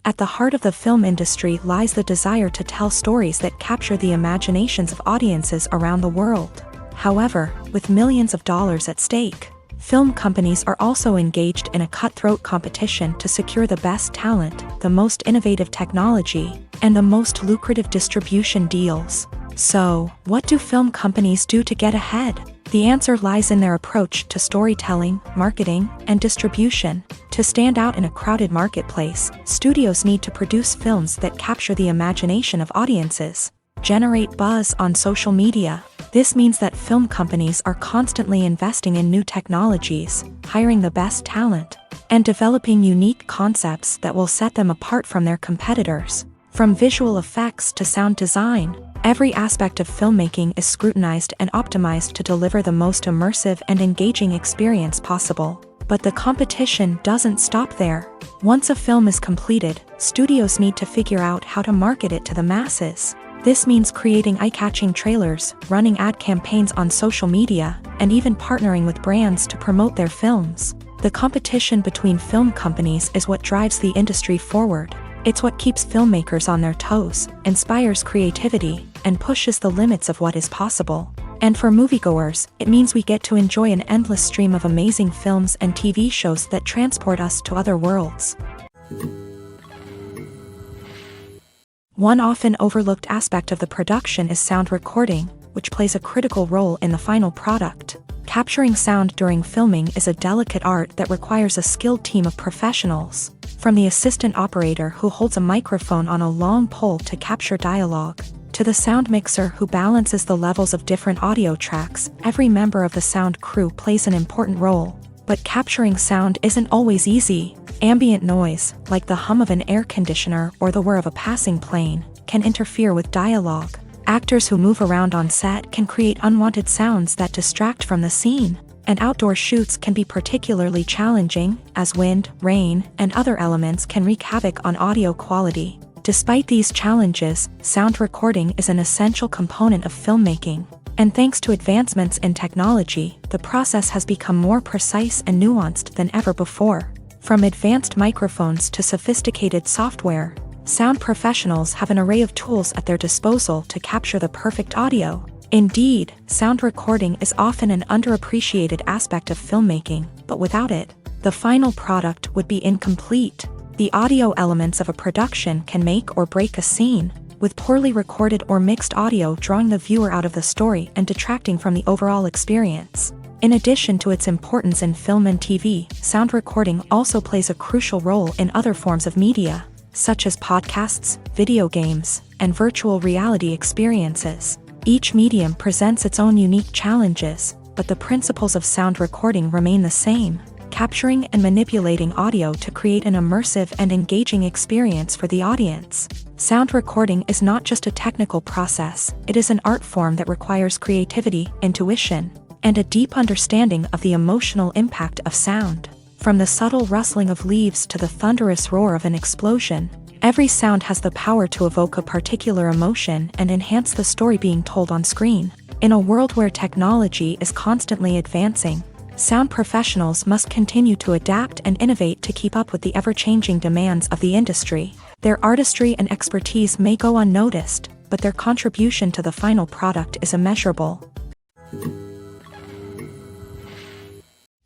A: At the heart of the film industry lies the desire to tell stories that capture the imaginations of audiences around the world. However, with millions of dollars at stake, film companies are also engaged in a cutthroat competition to secure the best talent, the most innovative technology, and the most lucrative distribution deals. So, what do film companies do to get ahead? The answer lies in their approach to storytelling, marketing, and distribution. To stand out in a crowded marketplace, studios need to produce films that capture the imagination of audiences, generate buzz on social media. This means that film companies are constantly investing in new technologies, hiring the best talent, and developing unique concepts that will set them apart from their competitors. From visual effects to sound design, every aspect of filmmaking is scrutinized and optimized to deliver the most immersive and engaging experience possible. But the competition doesn't stop there. Once a film is completed, studios need to figure out how to market it to the masses. This means creating eye-catching trailers, running ad campaigns on social media, and even partnering with brands to promote their films. The competition between film companies is what drives the industry forward. It's what keeps filmmakers on their toes, inspires creativity, and pushes the limits of what is possible. And for moviegoers, it means we get to enjoy an endless stream of amazing films and TV shows that transport us to other worlds. One often overlooked aspect of the production is sound recording, which plays a critical role in the final product. Capturing sound during filming is a delicate art that requires a skilled team of professionals. From the assistant operator who holds a microphone on a long pole to capture dialogue, to the sound mixer who balances the levels of different audio tracks, every member of the sound crew plays an important role. But capturing sound isn't always easy. Ambient noise, like the hum of an air conditioner or the whir of a passing plane, can interfere with dialogue. Actors who move around on set can create unwanted sounds that distract from the scene. And outdoor shoots can be particularly challenging, as wind, rain, and other elements can wreak havoc on audio quality. Despite these challenges, sound recording is an essential component of filmmaking. And thanks to advancements in technology, the process has become more precise and nuanced than ever before. From advanced microphones to sophisticated software, sound professionals have an array of tools at their disposal to capture the perfect audio. Indeed, sound recording is often an underappreciated aspect of filmmaking, but without it, the final product would be incomplete. The audio elements of a production can make or break a scene, with poorly recorded or mixed audio drawing the viewer out of the story and detracting from the overall experience. In addition to its importance in film and TV, sound recording also plays a crucial role in other forms of media, such as podcasts, video games, and virtual reality experiences. Each medium presents its own unique challenges, but the principles of sound recording remain the same, capturing and manipulating audio to create an immersive and engaging experience for the audience. Sound recording is not just a technical process, it is an art form that requires creativity, intuition, and a deep understanding of the emotional impact of sound. From the subtle rustling of leaves to the thunderous roar of an explosion, every sound has the power to evoke a particular emotion and enhance the story being told on screen. In a world where technology is constantly advancing, sound professionals must continue to adapt and innovate to keep up with the ever-changing demands of the industry. Their artistry and expertise may go unnoticed, but their contribution to the final product is immeasurable.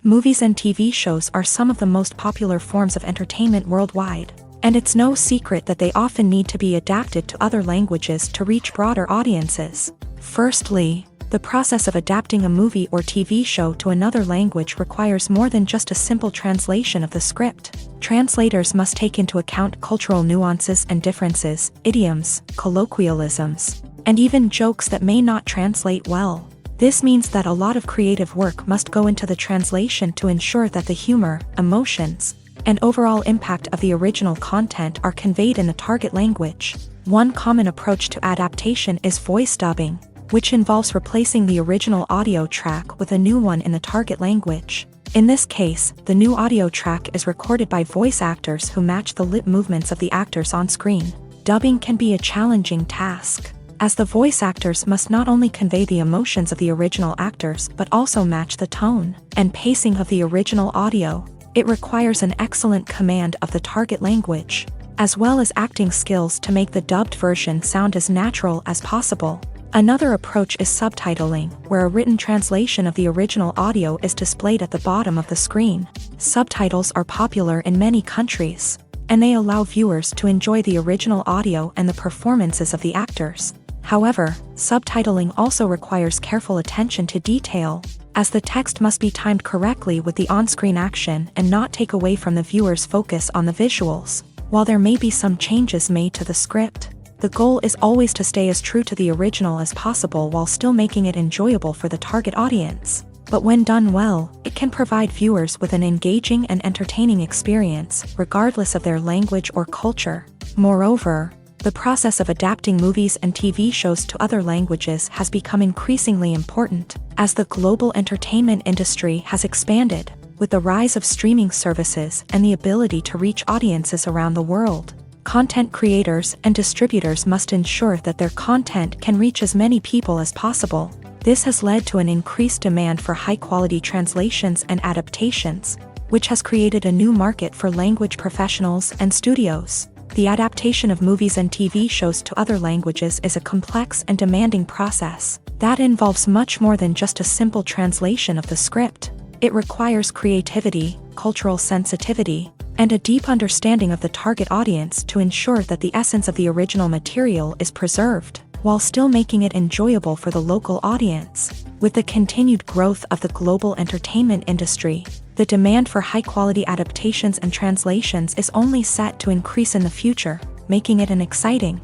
A: Movies and TV shows are some of the most popular forms of entertainment worldwide, and it's no secret that they often need to be adapted to other languages to reach broader audiences. Firstly, the process of adapting a movie or TV show to another language requires more than just a simple translation of the script. Translators must take into account cultural nuances and differences, idioms, colloquialisms, and even jokes that may not translate well. This means that a lot of creative work must go into the translation to ensure that the humor, emotions, and overall impact of the original content are conveyed in the target language. One common approach to adaptation is voice dubbing, which involves replacing the original audio track with a new one in the target language. In this case, the new audio track is recorded by voice actors who match the lip movements of the actors on screen. Dubbing can be a challenging task, as the voice actors must not only convey the emotions of the original actors but also match the tone and pacing of the original audio. It requires an excellent command of the target language, as well as acting skills to make the dubbed version sound as natural as possible. Another approach is subtitling, where a written translation of the original audio is displayed at the bottom of the screen. Subtitles are popular in many countries, and they allow viewers to enjoy the original audio and the performances of the actors. However, subtitling also requires careful attention to detail, as the text must be timed correctly with the on-screen action and not take away from the viewer's focus on the visuals. While there may be some changes made to the script, the goal is always to stay as true to the original as possible while still making it enjoyable for the target audience. But when done well, it can provide viewers with an engaging and entertaining experience, regardless of their language or culture. Moreover, the process of adapting movies and TV shows to other languages has become increasingly important, as the global entertainment industry has expanded, with the rise of streaming services and the ability to reach audiences around the world. Content creators and distributors must ensure that their content can reach as many people as possible. This has led to an increased demand for high-quality translations and adaptations, which has created a new market for language professionals and studios. The adaptation of movies and TV shows to other languages is a complex and demanding process that involves much more than just a simple translation of the script. It requires creativity, cultural sensitivity, and a deep understanding of the target audience to ensure that the essence of the original material is preserved, while still making it enjoyable for the local audience. With the continued growth of the global entertainment industry, the demand for high-quality adaptations and translations is only set to increase in the future, making it an exciting.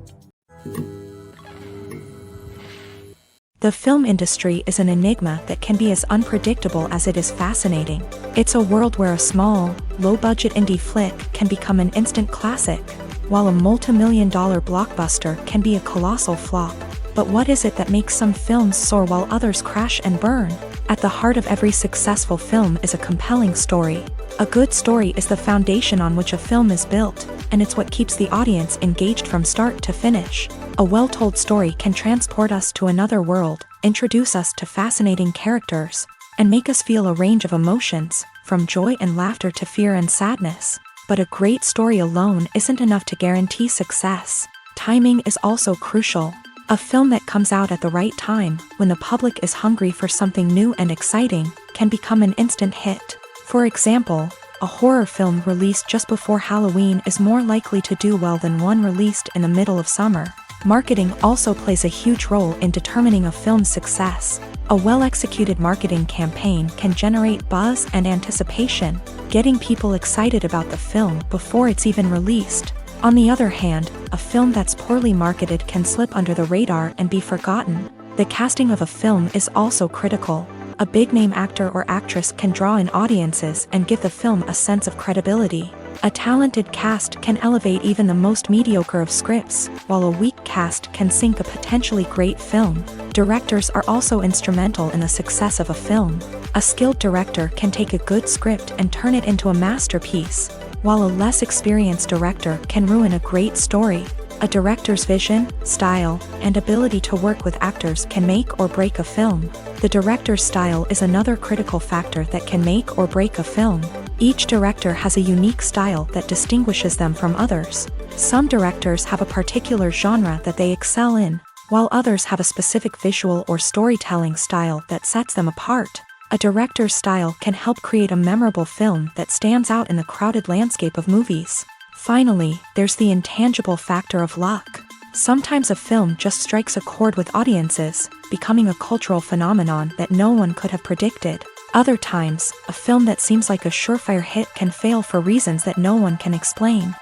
A: The film industry is an enigma that can be as unpredictable as it is fascinating. It's a world where a small, low-budget indie flick can become an instant classic, while a multi-million-dollar blockbuster can be a colossal flop. But what is it that makes some films soar while others crash and burn? At the heart of every successful film is a compelling story. A good story is the foundation on which a film is built, and it's what keeps the audience engaged from start to finish. A well-told story can transport us to another world, introduce us to fascinating characters, and make us feel a range of emotions, from joy and laughter to fear and sadness. But a great story alone isn't enough to guarantee success. Timing is also crucial. A film that comes out at the right time, when the public is hungry for something new and exciting, can become an instant hit. For example, a horror film released just before Halloween is more likely to do well than one released in the middle of summer. Marketing also plays a huge role in determining a film's success. A well-executed marketing campaign can generate buzz and anticipation, getting people excited about the film before it's even released. On the other hand, a film that's poorly marketed can slip under the radar and be forgotten. The casting of a film is also critical. A big-name actor or actress can draw in audiences and give the film a sense of credibility. A talented cast can elevate even the most mediocre of scripts, while a weak cast can sink a potentially great film. Directors are also instrumental in the success of a film. A skilled director can take a good script and turn it into a masterpiece, while a less experienced director can ruin a great story. A director's vision, style, and ability to work with actors can make or break a film. The director's style is another critical factor that can make or break a film. Each director has a unique style that distinguishes them from others. Some directors have a particular genre that they excel in, while others have a specific visual or storytelling style that sets them apart. A director's style can help create a memorable film that stands out in the crowded landscape of movies. Finally, there's the intangible factor of luck. Sometimes a film just strikes a chord with audiences, becoming a cultural phenomenon that no one could have predicted. Other times, a film that seems like a surefire hit can fail for reasons that no one can explain.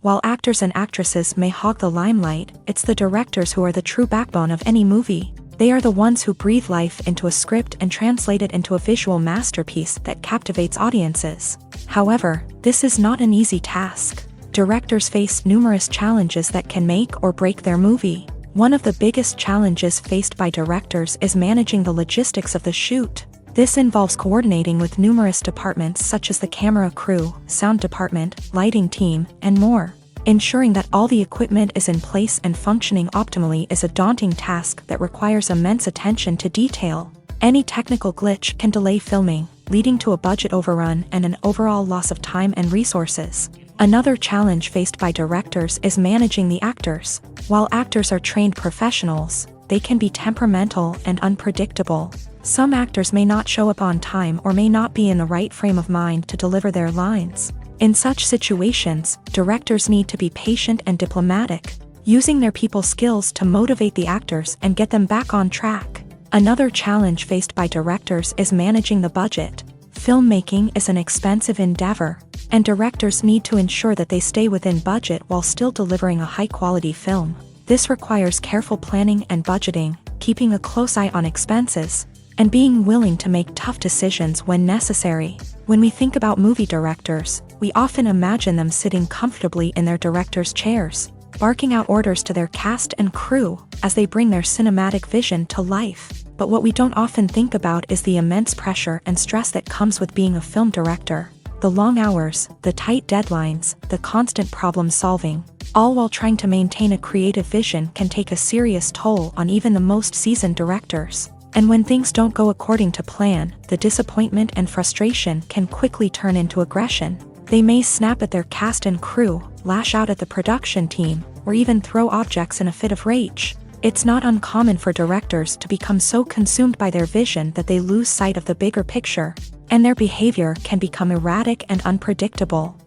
A: While actors and actresses may hog the limelight, it's the directors who are the true backbone of any movie. They are the ones who breathe life into a script and translate it into a visual masterpiece that captivates audiences. However, this is not an easy task. Directors face numerous challenges that can make or break their movie. One of the biggest challenges faced by directors is managing the logistics of the shoot. This involves coordinating with numerous departments such as the camera crew, sound department, lighting team, and more. Ensuring that all the equipment is in place and functioning optimally is a daunting task that requires immense attention to detail. Any technical glitch can delay filming, leading to a budget overrun and an overall loss of time and resources. Another challenge faced by directors is managing the actors. While actors are trained professionals, they can be temperamental and unpredictable. Some actors may not show up on time or may not be in the right frame of mind to deliver their lines. In such situations, directors need to be patient and diplomatic, using their people skills to motivate the actors and get them back on track. Another challenge faced by directors is managing the budget. Filmmaking is an expensive endeavor, and directors need to ensure that they stay within budget while still delivering a high-quality film. This requires careful planning and budgeting, keeping a close eye on expenses, and being willing to make tough decisions when necessary. When we think about movie directors, we often imagine them sitting comfortably in their director's chairs, barking out orders to their cast and crew as they bring their cinematic vision to life. But what we don't often think about is the immense pressure and stress that comes with being a film director. The long hours, the tight deadlines, the constant problem solving, all while trying to maintain a creative vision can take a serious toll on even the most seasoned directors. And when things don't go according to plan, the disappointment and frustration can quickly turn into aggression. They may snap at their cast and crew, lash out at the production team, or even throw objects in a fit of rage. It's not uncommon for directors to become so consumed by their vision that they lose sight of the bigger picture, and their behavior can become erratic and unpredictable.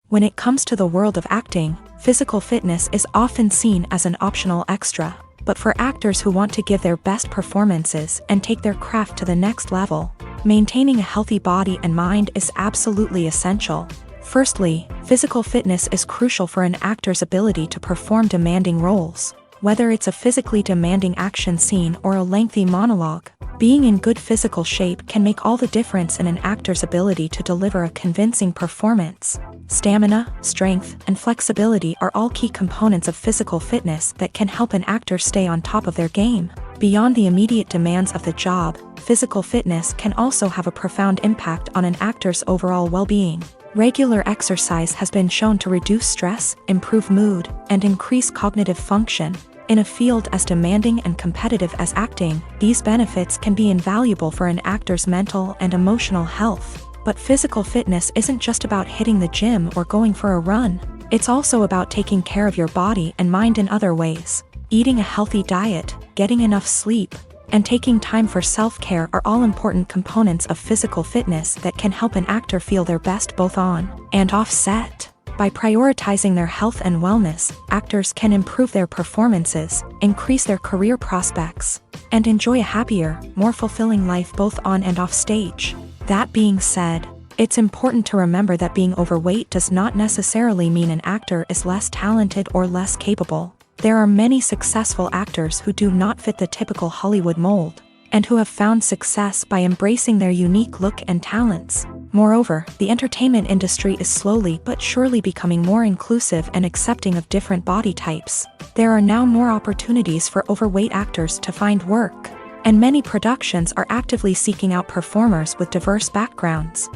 A: When it comes to the world of acting, physical fitness is often seen as an optional extra. But for actors who want to give their best performances and take their craft to the next level, maintaining a healthy body and mind is absolutely essential. Firstly, physical fitness is crucial for an actor's ability to perform demanding roles. Whether it's a physically demanding action scene or a lengthy monologue, being in good physical shape can make all the difference in an actor's ability to deliver a convincing performance. Stamina, strength, and flexibility are all key components of physical fitness that can help an actor stay on top of their game. Beyond the immediate demands of the job, physical fitness can also have a profound impact on an actor's overall well-being. Regular exercise has been shown to reduce stress, improve mood, and increase cognitive function. In a field as demanding and competitive as acting, these benefits can be invaluable for an actor's mental and emotional health. But physical fitness isn't just about hitting the gym or going for a run. It's also about taking care of your body and mind in other ways. Eating a healthy diet, getting enough sleep, and taking time for self-care are all important components of physical fitness that can help an actor feel their best both on and off set. By prioritizing their health and wellness, actors can improve their performances, increase their career prospects, and enjoy a happier, more fulfilling life both on and off stage. That being said, it's important to remember that being overweight does not necessarily mean an actor is less talented or less capable. There are many successful actors who do not fit the typical Hollywood mold, and who have found success by embracing their unique look and talents. Moreover, the entertainment industry is slowly but surely becoming more inclusive and accepting of different body types. There are now more opportunities for overweight actors to find work, and many productions are actively seeking out performers with diverse backgrounds.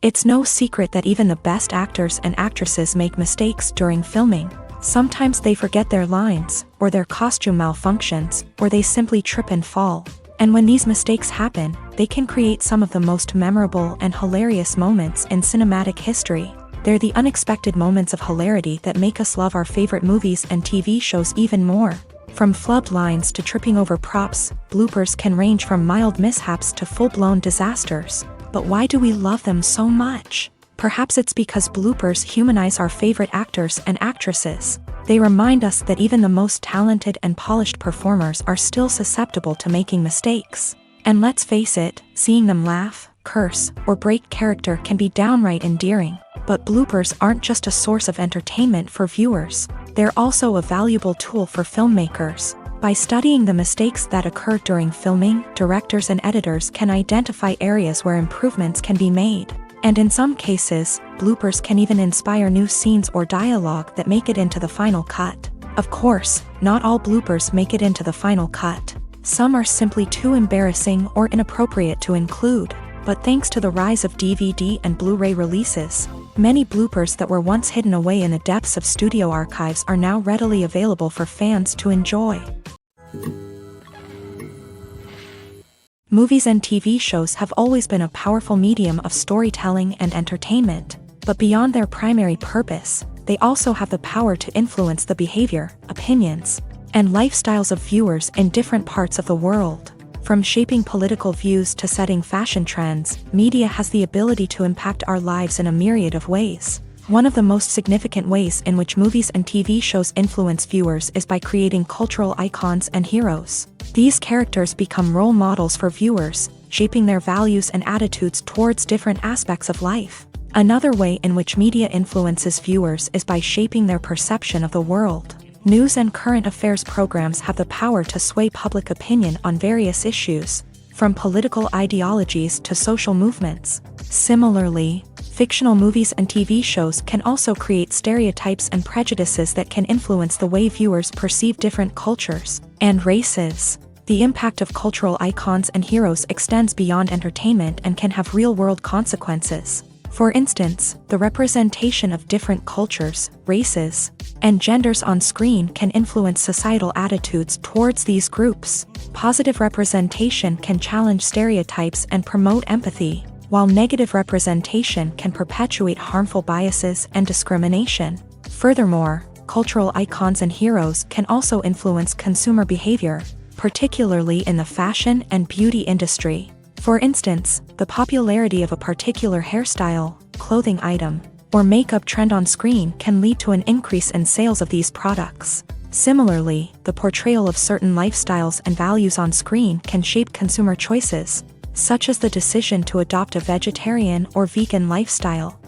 A: It's no secret that even the best actors and actresses make mistakes during filming. Sometimes they forget their lines, or their costume malfunctions, or they simply trip and fall. And when these mistakes happen, they can create some of the most memorable and hilarious moments in cinematic history. They're the unexpected moments of hilarity that make us love our favorite movies and TV shows even more. From flubbed lines to tripping over props, bloopers can range from mild mishaps to full-blown disasters. But why do we love them so much? Perhaps it's because bloopers humanize our favorite actors and actresses. They remind us that even the most talented and polished performers are still susceptible to making mistakes. And let's face it, seeing them laugh, curse, or break character can be downright endearing. But bloopers aren't just a source of entertainment for viewers. They're also a valuable tool for filmmakers. By studying the mistakes that occur during filming, directors and editors can identify areas where improvements can be made. And in some cases, bloopers can even inspire new scenes or dialogue that make it into the final cut. Of course, not all bloopers make it into the final cut. Some are simply too embarrassing or inappropriate to include. But thanks to the rise of DVD and Blu-ray releases, many bloopers that were once hidden away in the depths of studio archives are now readily available for fans to enjoy. Movies and TV shows have always been a powerful medium of storytelling and entertainment, but beyond their primary purpose, they also have the power to influence the behavior, opinions, and lifestyles of viewers in different parts of the world. From shaping political views to setting fashion trends, media has the ability to impact our lives in a myriad of ways. One of the most significant ways in which movies and TV shows influence viewers is by creating cultural icons and heroes. These characters become role models for viewers, shaping their values and attitudes towards different aspects of life. Another way in which media influences viewers is by shaping their perception of the world. News and current affairs programs have the power to sway public opinion on various issues, from political ideologies to social movements. Similarly, fictional movies and TV shows can also create stereotypes and prejudices that can influence the way viewers perceive different cultures and races. The impact of cultural icons and heroes extends beyond entertainment and can have real-world consequences. For instance, the representation of different cultures, races, and genders on screen can influence societal attitudes towards these groups. Positive representation can challenge stereotypes and promote empathy, while negative representation can perpetuate harmful biases and discrimination. Furthermore, cultural icons and heroes can also influence consumer behavior, particularly in the fashion and beauty industry. For instance, the popularity of a particular hairstyle, clothing item, or makeup trend on screen can lead to an increase in sales of these products. Similarly, the portrayal of certain lifestyles and values on screen can shape consumer choices, such as the decision to adopt a vegetarian or vegan lifestyle.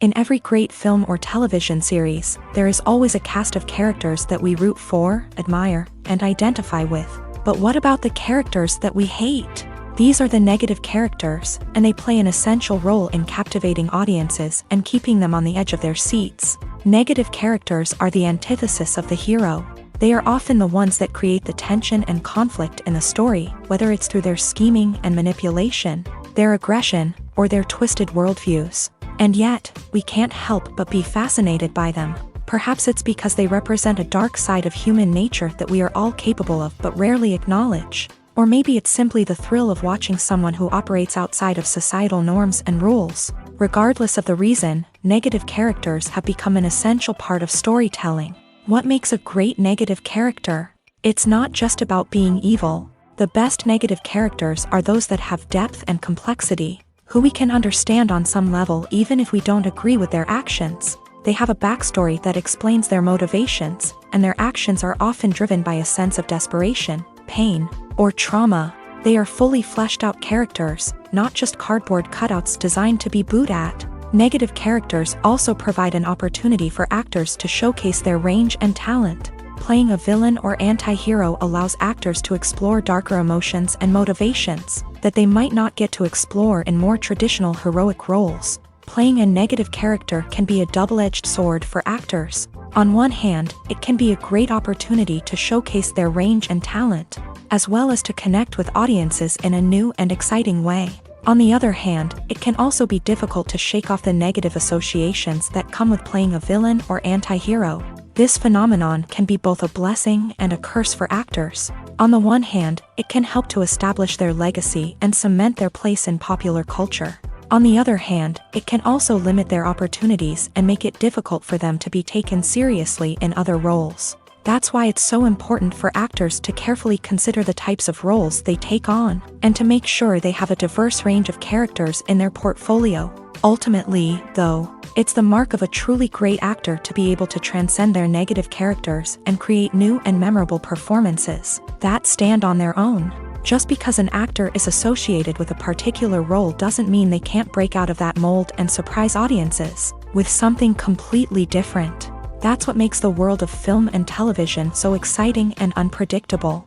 A: In every great film or television series, there is always a cast of characters that we root for, admire, and identify with. But what about the characters that we hate? These are the negative characters, and they play an essential role in captivating audiences and keeping them on the edge of their seats. Negative characters are the antithesis of the hero. They are often the ones that create the tension and conflict in the story, whether it's through their scheming and manipulation, their aggression, or their twisted worldviews. And yet, we can't help but be fascinated by them. Perhaps it's because they represent a dark side of human nature that we are all capable of but rarely acknowledge. Or maybe it's simply the thrill of watching someone who operates outside of societal norms and rules. Regardless of the reason, negative characters have become an essential part of storytelling. What makes a great negative character? It's not just about being evil. The best negative characters are those that have depth and complexity, who we can understand on some level even if we don't agree with their actions. They have a backstory that explains their motivations, and their actions are often driven by a sense of desperation, pain, or trauma. They are fully fleshed out characters, not just cardboard cutouts designed to be booed at. Negative characters also provide an opportunity for actors to showcase their range and talent. Playing a villain or anti-hero allows actors to explore darker emotions and motivations that they might not get to explore in more traditional heroic roles. Playing a negative character can be a double-edged sword for actors. On one hand, it can be a great opportunity to showcase their range and talent, as well as to connect with audiences in a new and exciting way. On the other hand, it can also be difficult to shake off the negative associations that come with playing a villain or anti-hero. This phenomenon can be both a blessing and a curse for actors. On the one hand, it can help to establish their legacy and cement their place in popular culture. On the other hand, it can also limit their opportunities and make it difficult for them to be taken seriously in other roles. That's why it's so important for actors to carefully consider the types of roles they take on, and to make sure they have a diverse range of characters in their portfolio. Ultimately, though, it's the mark of a truly great actor to be able to transcend their negative characters and create new and memorable performances that stand on their own. Just because an actor is associated with a particular role doesn't mean they can't break out of that mold and surprise audiences with something completely different. That's what makes the world of film and television so exciting and unpredictable.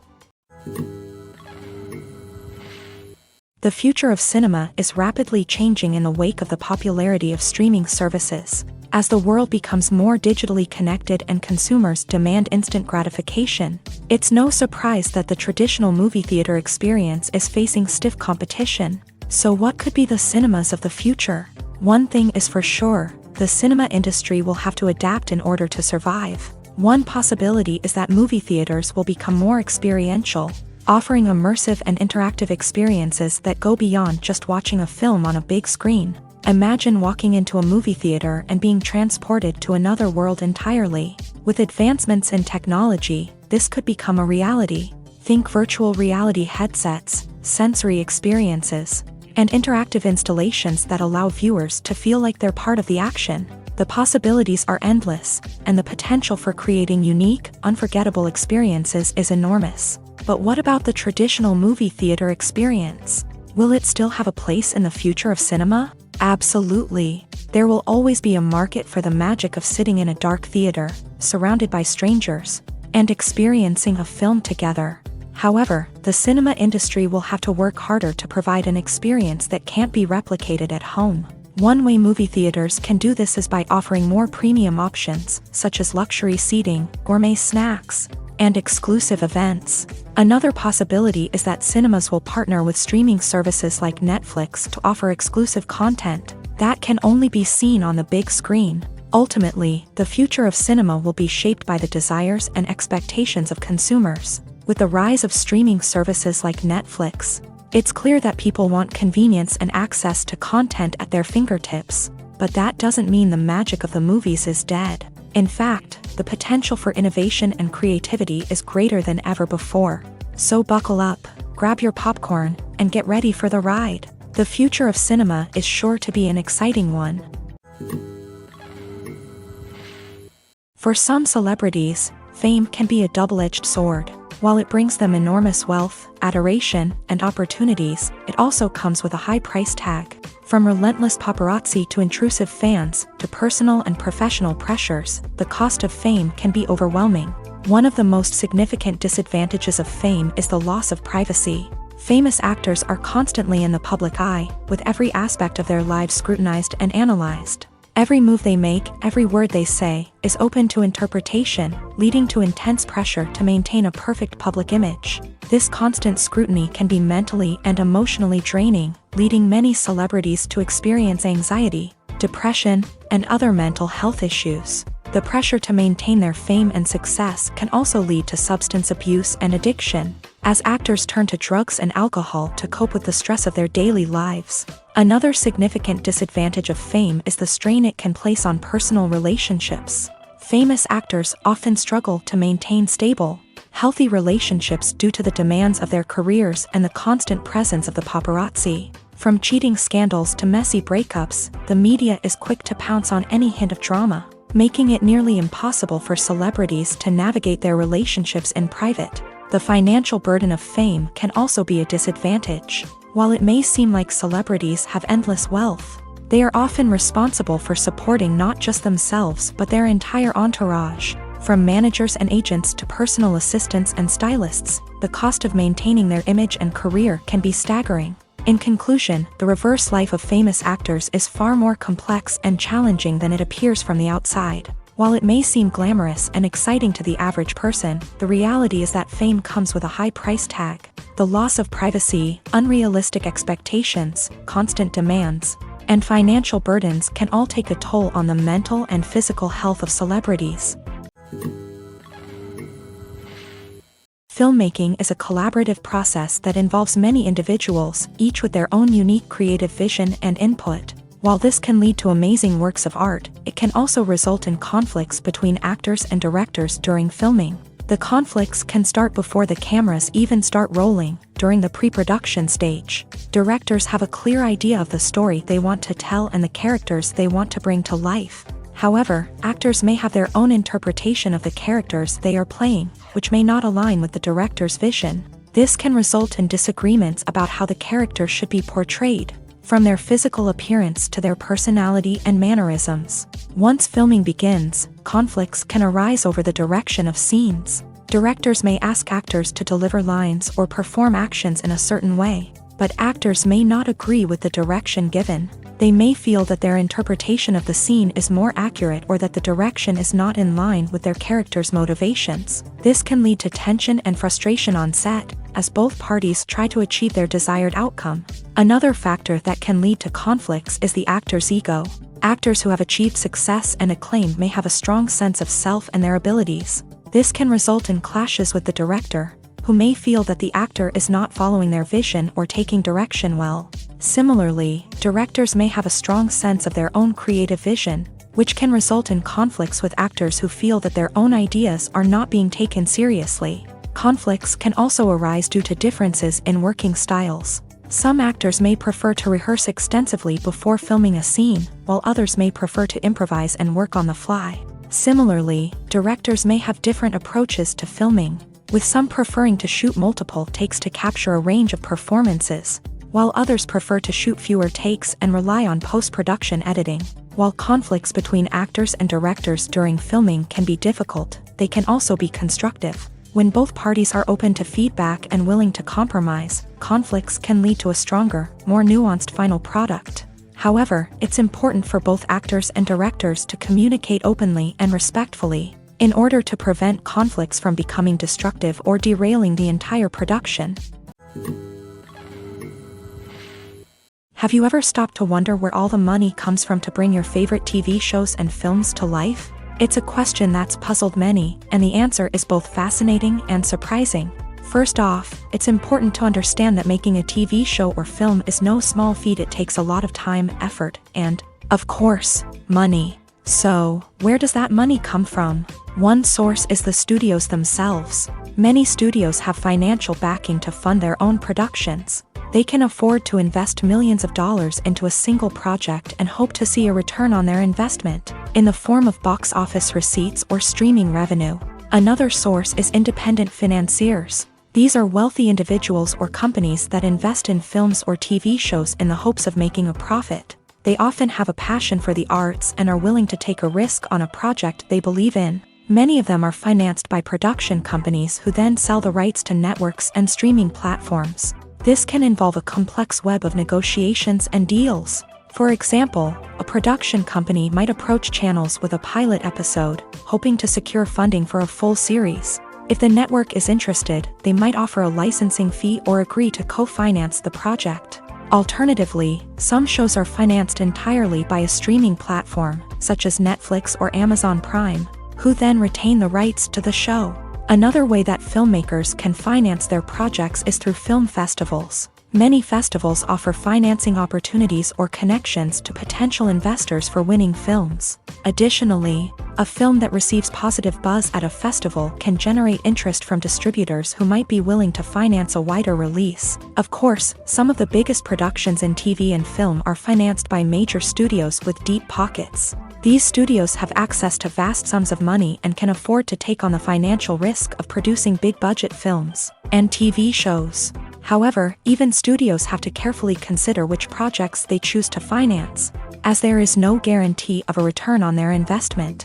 A: The future of cinema is rapidly changing in the wake of the popularity of streaming services. As the world becomes more digitally connected and consumers demand instant gratification, it's no surprise that the traditional movie theater experience is facing stiff competition. So what could be the cinemas of the future? One thing is for sure, the cinema industry will have to adapt in order to survive. One possibility is that movie theaters will become more experiential, offering immersive and interactive experiences that go beyond just watching a film on a big screen. Imagine walking into a movie theater and being transported to another world entirely. With advancements in technology, this could become a reality. Think virtual reality headsets, sensory experiences, and interactive installations that allow viewers to feel like they're part of the action. The possibilities are endless, and the potential for creating unique, unforgettable experiences is enormous. But what about the traditional movie theater experience? Will it still have a place in the future of cinema? Absolutely. There will always be a market for the magic of sitting in a dark theater, surrounded by strangers, and experiencing a film together. However, the cinema industry will have to work harder to provide an experience that can't be replicated at home. One way movie theaters can do this is by offering more premium options, such as luxury seating, gourmet snacks, and exclusive events. Another possibility is that cinemas will partner with streaming services like Netflix to offer exclusive content that can only be seen on the big screen. Ultimately, the future of cinema will be shaped by the desires and expectations of consumers. With the rise of streaming services like Netflix, it's clear that people want convenience and access to content at their fingertips. But that doesn't mean the magic of the movies is dead. In fact, the potential for innovation and creativity is greater than ever before. So buckle up, grab your popcorn, and get ready for the ride. The future of cinema is sure to be an exciting one. For some celebrities, fame can be a double-edged sword. While it brings them enormous wealth, adoration, and opportunities, it also comes with a high price tag. From relentless paparazzi to intrusive fans, to personal and professional pressures, the cost of fame can be overwhelming. One of the most significant disadvantages of fame is the loss of privacy. Famous actors are constantly in the public eye, with every aspect of their lives scrutinized and analyzed. Every move they make, every word they say, is open to interpretation, leading to intense pressure to maintain a perfect public image. This constant scrutiny can be mentally and emotionally draining, leading many celebrities to experience anxiety, depression, and other mental health issues. The pressure to maintain their fame and success can also lead to substance abuse and addiction, as actors turn to drugs and alcohol to cope with the stress of their daily lives. Another significant disadvantage of fame is the strain it can place on personal relationships. Famous actors often struggle to maintain stable, healthy relationships due to the demands of their careers and the constant presence of the paparazzi. From cheating scandals to messy breakups, the media is quick to pounce on any hint of drama, making it nearly impossible for celebrities to navigate their relationships in private. The financial burden of fame can also be a disadvantage. While it may seem like celebrities have endless wealth, they are often responsible for supporting not just themselves but their entire entourage. From managers and agents to personal assistants and stylists, the cost of maintaining their image and career can be staggering. In conclusion, the reverse life of famous actors is far more complex and challenging than it appears from the outside. While it may seem glamorous and exciting to the average person, the reality is that fame comes with a high price tag. The loss of privacy, unrealistic expectations, constant demands, and financial burdens can all take a toll on the mental and physical health of celebrities. Filmmaking is a collaborative process that involves many individuals, each with their own unique creative vision and input. While this can lead to amazing works of art, it can also result in conflicts between actors and directors during filming. The conflicts can start before the cameras even start rolling, during the pre-production stage. Directors have a clear idea of the story they want to tell and the characters they want to bring to life. However, actors may have their own interpretation of the characters they are playing, which may not align with the director's vision. This can result in disagreements about how the character should be portrayed, from their physical appearance to their personality and mannerisms. Once filming begins, conflicts can arise over the direction of scenes. Directors may ask actors to deliver lines or perform actions in a certain way, but actors may not agree with the direction given. They may feel that their interpretation of the scene is more accurate or that the direction is not in line with their character's motivations. This can lead to tension and frustration on set, as both parties try to achieve their desired outcome. Another factor that can lead to conflicts is the actor's ego. Actors who have achieved success and acclaim may have a strong sense of self and their abilities. This can result in clashes with the director, who may feel that the actor is not following their vision or taking direction well. Similarly, directors may have a strong sense of their own creative vision, which can result in conflicts with actors who feel that their own ideas are not being taken seriously. Conflicts can also arise due to differences in working styles. Some actors may prefer to rehearse extensively before filming a scene, while others may prefer to improvise and work on the fly. Similarly, directors may have different approaches to filming, with some preferring to shoot multiple takes to capture a range of performances, while others prefer to shoot fewer takes and rely on post-production editing. While conflicts between actors and directors during filming can be difficult, they can also be constructive. When both parties are open to feedback and willing to compromise, conflicts can lead to a stronger, more nuanced final product. However, it's important for both actors and directors to communicate openly and respectfully, in order to prevent conflicts from becoming destructive or derailing the entire production. Have you ever stopped to wonder where all the money comes from to bring your favorite TV shows and films to life? It's a question that's puzzled many, and the answer is both fascinating and surprising. First off, it's important to understand that making a TV show or film is no small feat. It takes a lot of time, effort, and, of course, money. So, where does that money come from? One source is the studios themselves. Many studios have financial backing to fund their own productions. They can afford to invest millions of dollars into a single project and hope to see a return on their investment, in the form of box office receipts or streaming revenue. Another source is independent financiers. These are wealthy individuals or companies that invest in films or TV shows in the hopes of making a profit. They often have a passion for the arts and are willing to take a risk on a project they believe in. Many of them are financed by production companies who then sell the rights to networks and streaming platforms. This can involve a complex web of negotiations and deals. For example, a production company might approach channels with a pilot episode, hoping to secure funding for a full series. If the network is interested, they might offer a licensing fee or agree to co-finance the project. Alternatively, some shows are financed entirely by a streaming platform, such as Netflix or Amazon Prime, who then retain the rights to the show. Another way that filmmakers can finance their projects is through film festivals. Many festivals offer financing opportunities or connections to potential investors for winning films. Additionally, a film that receives positive buzz at a festival can generate interest from distributors who might be willing to finance a wider release. Of course, some of the biggest productions in TV and film are financed by major studios with deep pockets. These studios have access to vast sums of money and can afford to take on the financial risk of producing big-budget films and TV shows. However, even studios have to carefully consider which projects they choose to finance, as there is no guarantee of a return on their investment.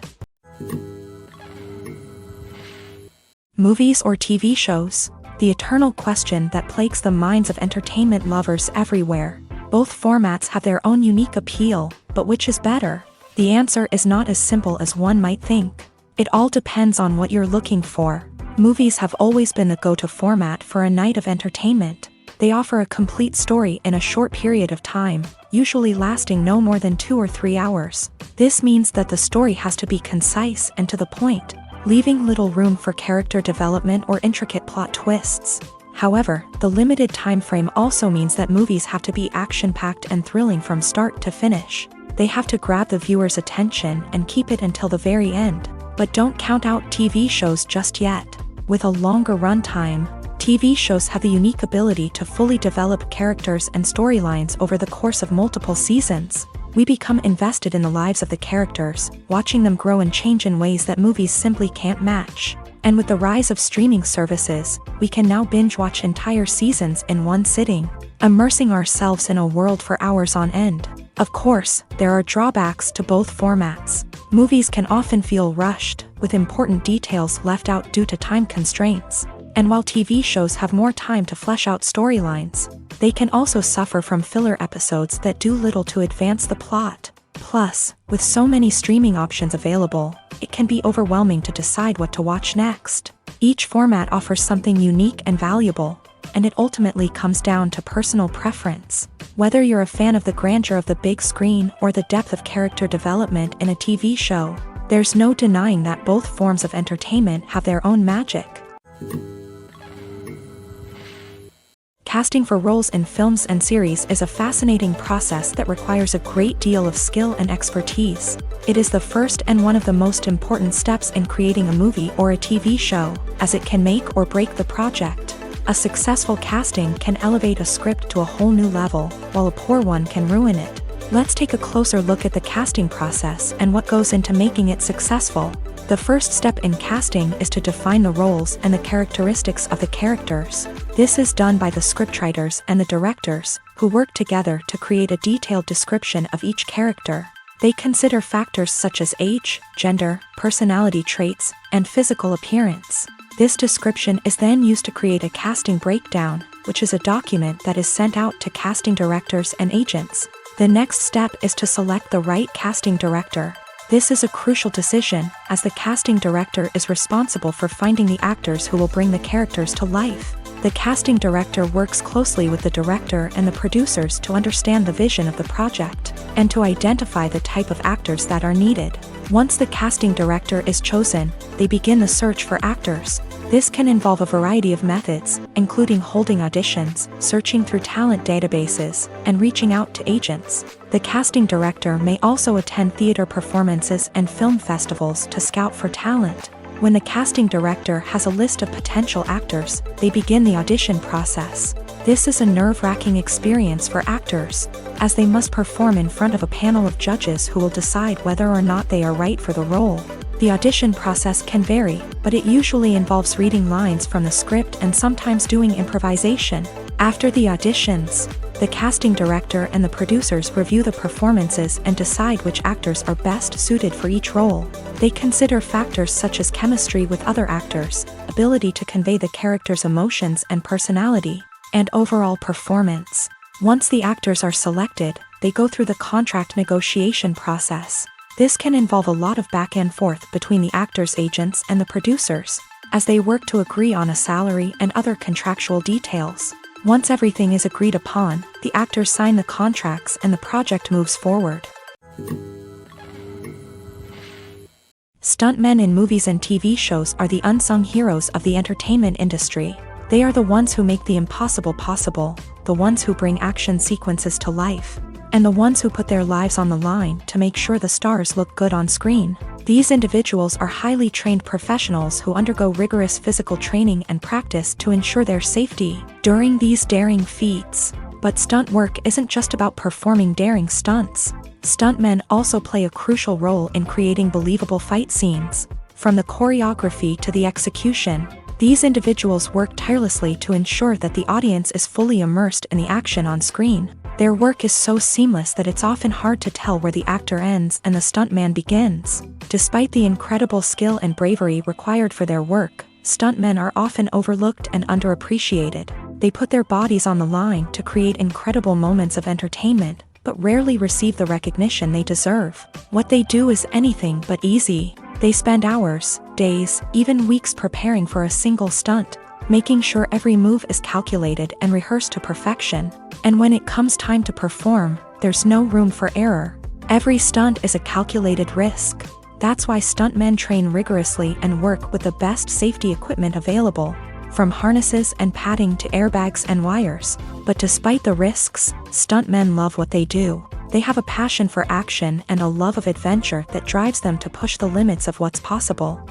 A: Movies or TV shows? The eternal question that plagues the minds of entertainment lovers everywhere. Both formats have their own unique appeal, but which is better? The answer is not as simple as one might think. It all depends on what you're looking for. Movies have always been the go-to format for a night of entertainment. They offer a complete story in a short period of time, usually lasting no more than 2 or 3 hours. This means that the story has to be concise and to the point, leaving little room for character development or intricate plot twists. However, the limited time frame also means that movies have to be action-packed and thrilling from start to finish. They have to grab the viewer's attention and keep it until the very end. But don't count out TV shows just yet. With a longer runtime, TV shows have the unique ability to fully develop characters and storylines over the course of multiple seasons. We become invested in the lives of the characters, watching them grow and change in ways that movies simply can't match. And with the rise of streaming services, we can now binge-watch entire seasons in one sitting, immersing ourselves in a world for hours on end. Of course, there are drawbacks to both formats. Movies can often feel rushed, with important details left out due to time constraints. And while TV shows have more time to flesh out storylines, they can also suffer from filler episodes that do little to advance the plot. Plus, with so many streaming options available, it can be overwhelming to decide what to watch next. Each format offers something unique and valuable, and it ultimately comes down to personal preference. Whether you're a fan of the grandeur of the big screen or the depth of character development in a TV show, there's no denying that both forms of entertainment have their own magic. Casting for roles in films and series is a fascinating process that requires a great deal of skill and expertise. It is the first and one of the most important steps in creating a movie or a TV show, as it can make or break the project. A successful casting can elevate a script to a whole new level, while a poor one can ruin it. Let's take a closer look at the casting process and what goes into making it successful. The first step in casting is to define the roles and the characteristics of the characters. This is done by the scriptwriters and the directors, who work together to create a detailed description of each character. They consider factors such as age, gender, personality traits, and physical appearance. This description is then used to create a casting breakdown, which is a document that is sent out to casting directors and agents. The next step is to select the right casting director. This is a crucial decision, as the casting director is responsible for finding the actors who will bring the characters to life. The casting director works closely with the director and the producers to understand the vision of the project, and to identify the type of actors that are needed. Once the casting director is chosen, they begin the search for actors. This can involve a variety of methods, including holding auditions, searching through talent databases, and reaching out to agents. The casting director may also attend theater performances and film festivals to scout for talent. When the casting director has a list of potential actors, they begin the audition process. This is a nerve-wracking experience for actors, as they must perform in front of a panel of judges who will decide whether or not they are right for the role. The audition process can vary, but it usually involves reading lines from the script and sometimes doing improvisation. After the auditions, the casting director and the producers review the performances and decide which actors are best suited for each role. They consider factors such as chemistry with other actors, ability to convey the character's emotions and personality, and overall performance. Once the actors are selected, they go through the contract negotiation process. This can involve a lot of back and forth between the actors' agents and the producers, as they work to agree on a salary and other contractual details. Once everything is agreed upon, the actors sign the contracts and the project moves forward. Stuntmen in movies and TV shows are the unsung heroes of the entertainment industry. They are the ones who make the impossible possible, the ones who bring action sequences to life, and the ones who put their lives on the line to make sure the stars look good on screen. These individuals are highly trained professionals who undergo rigorous physical training and practice to ensure their safety during these daring feats. But stunt work isn't just about performing daring stunts. Stuntmen also play a crucial role in creating believable fight scenes. From the choreography to the execution, these individuals work tirelessly to ensure that the audience is fully immersed in the action on screen. Their work is so seamless that it's often hard to tell where the actor ends and the stuntman begins. Despite the incredible skill and bravery required for their work, stuntmen are often overlooked and underappreciated. They put their bodies on the line to create incredible moments of entertainment, but rarely receive the recognition they deserve. What they do is anything but easy. They spend hours, days, even weeks preparing for a single stunt, making sure every move is calculated and rehearsed to perfection. And when it comes time to perform, there's no room for error. Every stunt is a calculated risk. That's why stuntmen train rigorously and work with the best safety equipment available, from harnesses and padding to airbags and wires. But despite the risks, stuntmen love what they do. They have a passion for action and a love of adventure that drives them to push the limits of what's possible.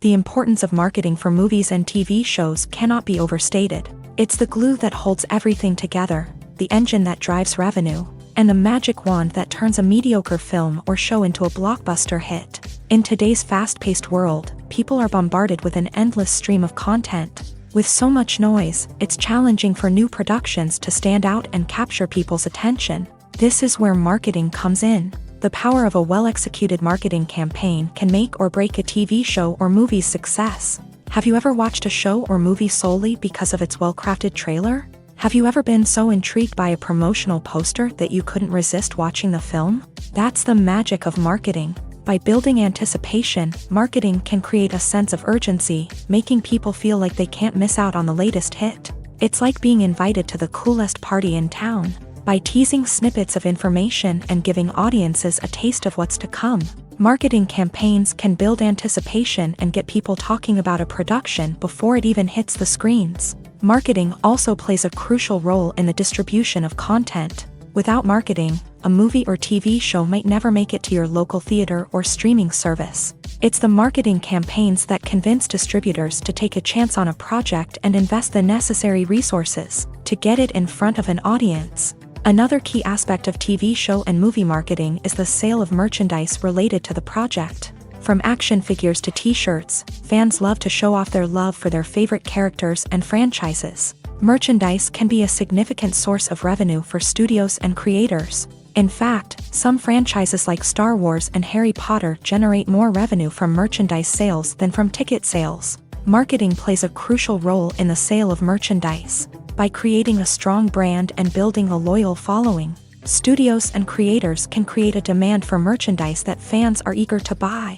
A: The importance of marketing for movies and TV shows cannot be overstated. It's the glue that holds everything together, the engine that drives revenue, and the magic wand that turns a mediocre film or show into a blockbuster hit. In today's fast-paced world, people are bombarded with an endless stream of content. With so much noise, it's challenging for new productions to stand out and capture people's attention. This is where marketing comes in. The power of a well-executed marketing campaign can make or break a TV show or movie's success. Have you ever watched a show or movie solely because of its well-crafted trailer? Have you ever been so intrigued by a promotional poster that you couldn't resist watching the film? That's the magic of marketing. By building anticipation, marketing can create a sense of urgency, making people feel like they can't miss out on the latest hit. It's like being invited to the coolest party in town. By teasing snippets of information and giving audiences a taste of what's to come, marketing campaigns can build anticipation and get people talking about a production before it even hits the screens. Marketing also plays a crucial role in the distribution of content. Without marketing, a movie or TV show might never make it to your local theater or streaming service. It's the marketing campaigns that convince distributors to take a chance on a project and invest the necessary resources to get it in front of an audience. Another key aspect of TV show and movie marketing is the sale of merchandise related to the project. From action figures to t-shirts, fans love to show off their love for their favorite characters and franchises. Merchandise can be a significant source of revenue for studios and creators. In fact, some franchises like Star Wars and Harry Potter generate more revenue from merchandise sales than from ticket sales. Marketing plays a crucial role in the sale of merchandise. By creating a strong brand and building a loyal following, studios and creators can create a demand for merchandise that fans are eager to buy.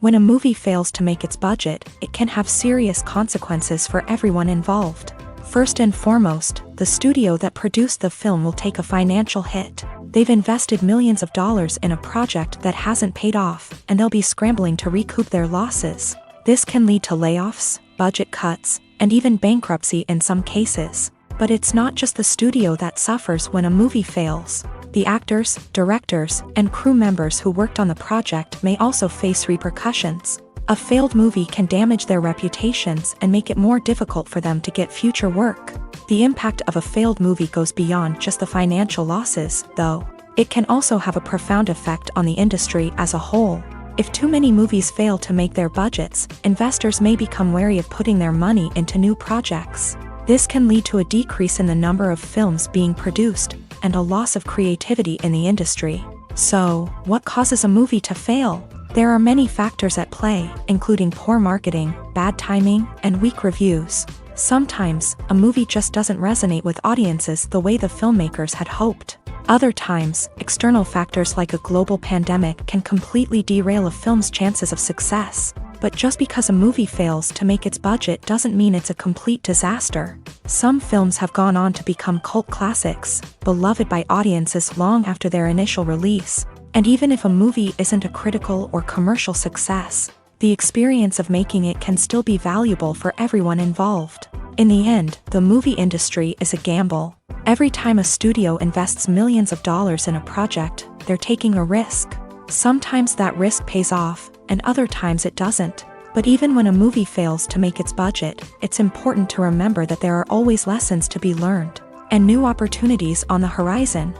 A: When a movie fails to make its budget, it can have serious consequences for everyone involved. First and foremost, the studio that produced the film will take a financial hit. They've invested millions of dollars in a project that hasn't paid off, and they'll be scrambling to recoup their losses. This can lead to layoffs, budget cuts, and even bankruptcy in some cases. But it's not just the studio that suffers when a movie fails. The actors, directors, and crew members who worked on the project may also face repercussions. A failed movie can damage their reputations and make it more difficult for them to get future work. The impact of a failed movie goes beyond just the financial losses, though. It can also have a profound effect on the industry as a whole. If too many movies fail to make their budgets, investors may become wary of putting their money into new projects. This can lead to a decrease in the number of films being produced, and a loss of creativity in the industry. So, what causes a movie to fail? There are many factors at play, including poor marketing, bad timing, and weak reviews. Sometimes, a movie just doesn't resonate with audiences the way the filmmakers had hoped. Other times, external factors like a global pandemic can completely derail a film's chances of success. But just because a movie fails to make its budget doesn't mean it's a complete disaster. Some films have gone on to become cult classics, beloved by audiences long after their initial release. And even if a movie isn't a critical or commercial success, the experience of making it can still be valuable for everyone involved. In the end, the movie industry is a gamble. Every time a studio invests millions of dollars in a project, they're taking a risk. Sometimes that risk pays off, and other times it doesn't. But even when a movie fails to make its budget, it's important to remember that there are always lessons to be learned, and new opportunities on the horizon.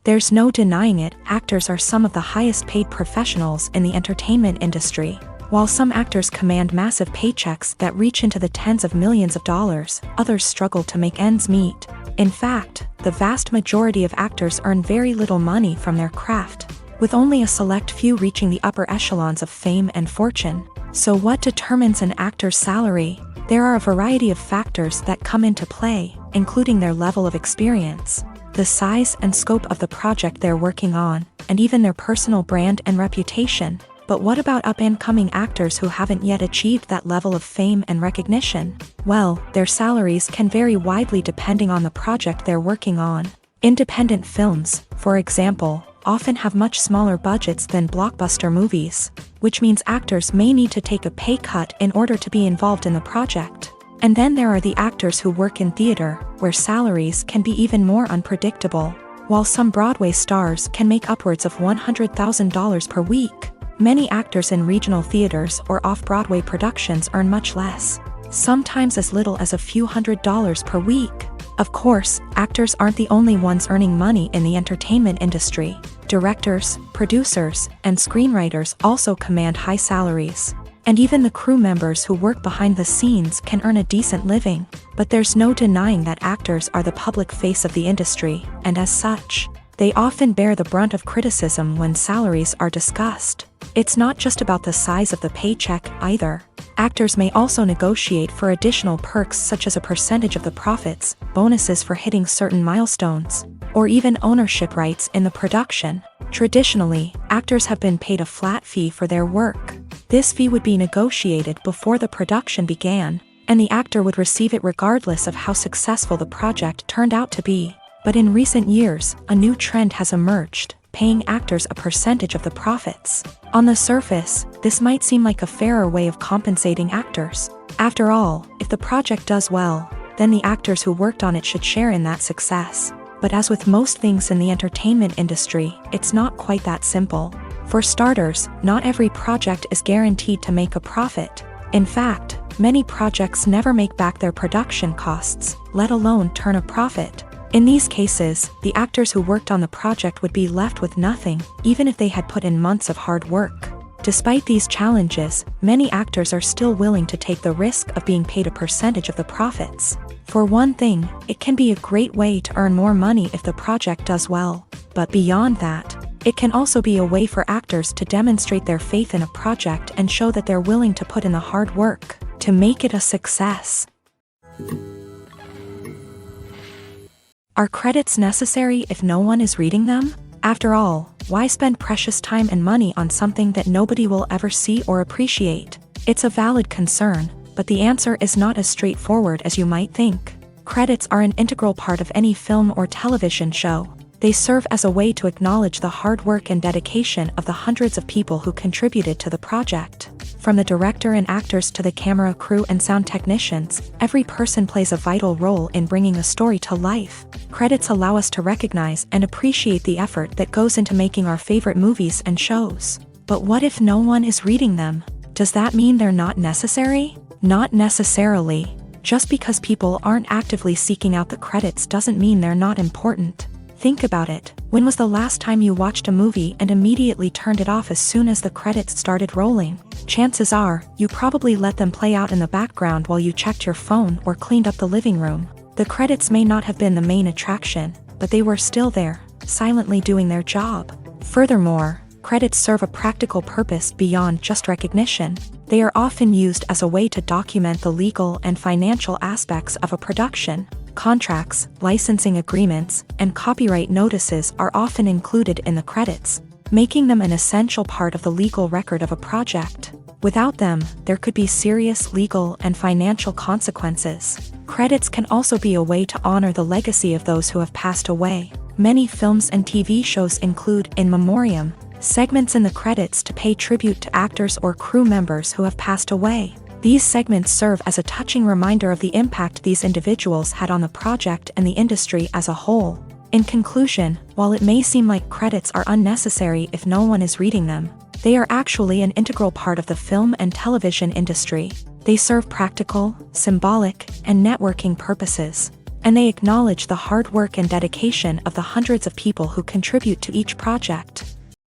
A: There's no denying it, actors are some of the highest paid professionals in the entertainment industry. While some actors command massive paychecks that reach into the tens of millions of dollars, others struggle to make ends meet. In fact, the vast majority of actors earn very little money from their craft, with only a select few reaching the upper echelons of fame and fortune. So what determines an actor's salary? There are a variety of factors that come into play, including their level of experience, the size and scope of the project they're working on, and even their personal brand and reputation. But what about up-and-coming actors who haven't yet achieved that level of fame and recognition? Well, their salaries can vary widely depending on the project they're working on. Independent films, for example, often have much smaller budgets than blockbuster movies, which means actors may need to take a pay cut in order to be involved in the project. And then there are the actors who work in theater, where salaries can be even more unpredictable. While some Broadway stars can make upwards of $100,000 per week, many actors in regional theaters or off-Broadway productions earn much less, sometimes as little as a few $100s per week. Of course, actors aren't the only ones earning money in the entertainment industry. Directors, producers, and screenwriters also command high salaries. And even the crew members who work behind the scenes can earn a decent living. But there's no denying that actors are the public face of the industry, and as such, they often bear the brunt of criticism when salaries are discussed. It's not just about the size of the paycheck either. Actors may also negotiate for additional perks such as a percentage of the profits, bonuses for hitting certain milestones, or even ownership rights in the production. Traditionally, actors have been paid a flat fee for their work. This fee would be negotiated before the production began, and the actor would receive it regardless of how successful the project turned out to be. But in recent years, a new trend has emerged, paying actors a percentage of the profits. On the surface, this might seem like a fairer way of compensating actors. After all, if the project does well, then the actors who worked on it should share in that success. But as with most things in the entertainment industry, it's not quite that simple. For starters, not every project is guaranteed to make a profit. In fact, many projects never make back their production costs, let alone turn a profit. In these cases, the actors who worked on the project would be left with nothing, even if they had put in months of hard work. Despite these challenges, many actors are still willing to take the risk of being paid a percentage of the profits. For one thing, it can be a great way to earn more money if the project does well. But beyond that, it can also be a way for actors to demonstrate their faith in a project and show that they're willing to put in the hard work to make it a success. Are credits necessary if no one is reading them? After all, why spend precious time and money on something that nobody will ever see or appreciate? It's a valid concern, but the answer is not as straightforward as you might think. Credits are an integral part of any film or television show. They serve as a way to acknowledge the hard work and dedication of the hundreds of people who contributed to the project. From the director and actors to the camera crew and sound technicians, every person plays a vital role in bringing a story to life. Credits allow us to recognize and appreciate the effort that goes into making our favorite movies and shows. But what if no one is reading them? Does that mean they're not necessary? Not necessarily. Just because people aren't actively seeking out the credits doesn't mean they're not important. Think about it. When was the last time you watched a movie and immediately turned it off as soon as the credits started rolling? Chances are, you probably let them play out in the background while you checked your phone or cleaned up the living room. The credits may not have been the main attraction, but they were still there, silently doing their job. Furthermore, credits serve a practical purpose beyond just recognition. They are often used as a way to document the legal and financial aspects of a production. Contracts, licensing agreements, and copyright notices are often included in the credits, making them an essential part of the legal record of a project. Without them, there could be serious legal and financial consequences. Credits can also be a way to honor the legacy of those who have passed away. Many films and TV shows include in memoriam segments in the credits to pay tribute to actors or crew members who have passed away. These segments serve as a touching reminder of the impact these individuals had on the project and the industry as a whole. In conclusion, while it may seem like credits are unnecessary if no one is reading them, they are actually an integral part of the film and television industry. They serve practical, symbolic, and networking purposes, and they acknowledge the hard work and dedication of the hundreds of people who contribute to each project.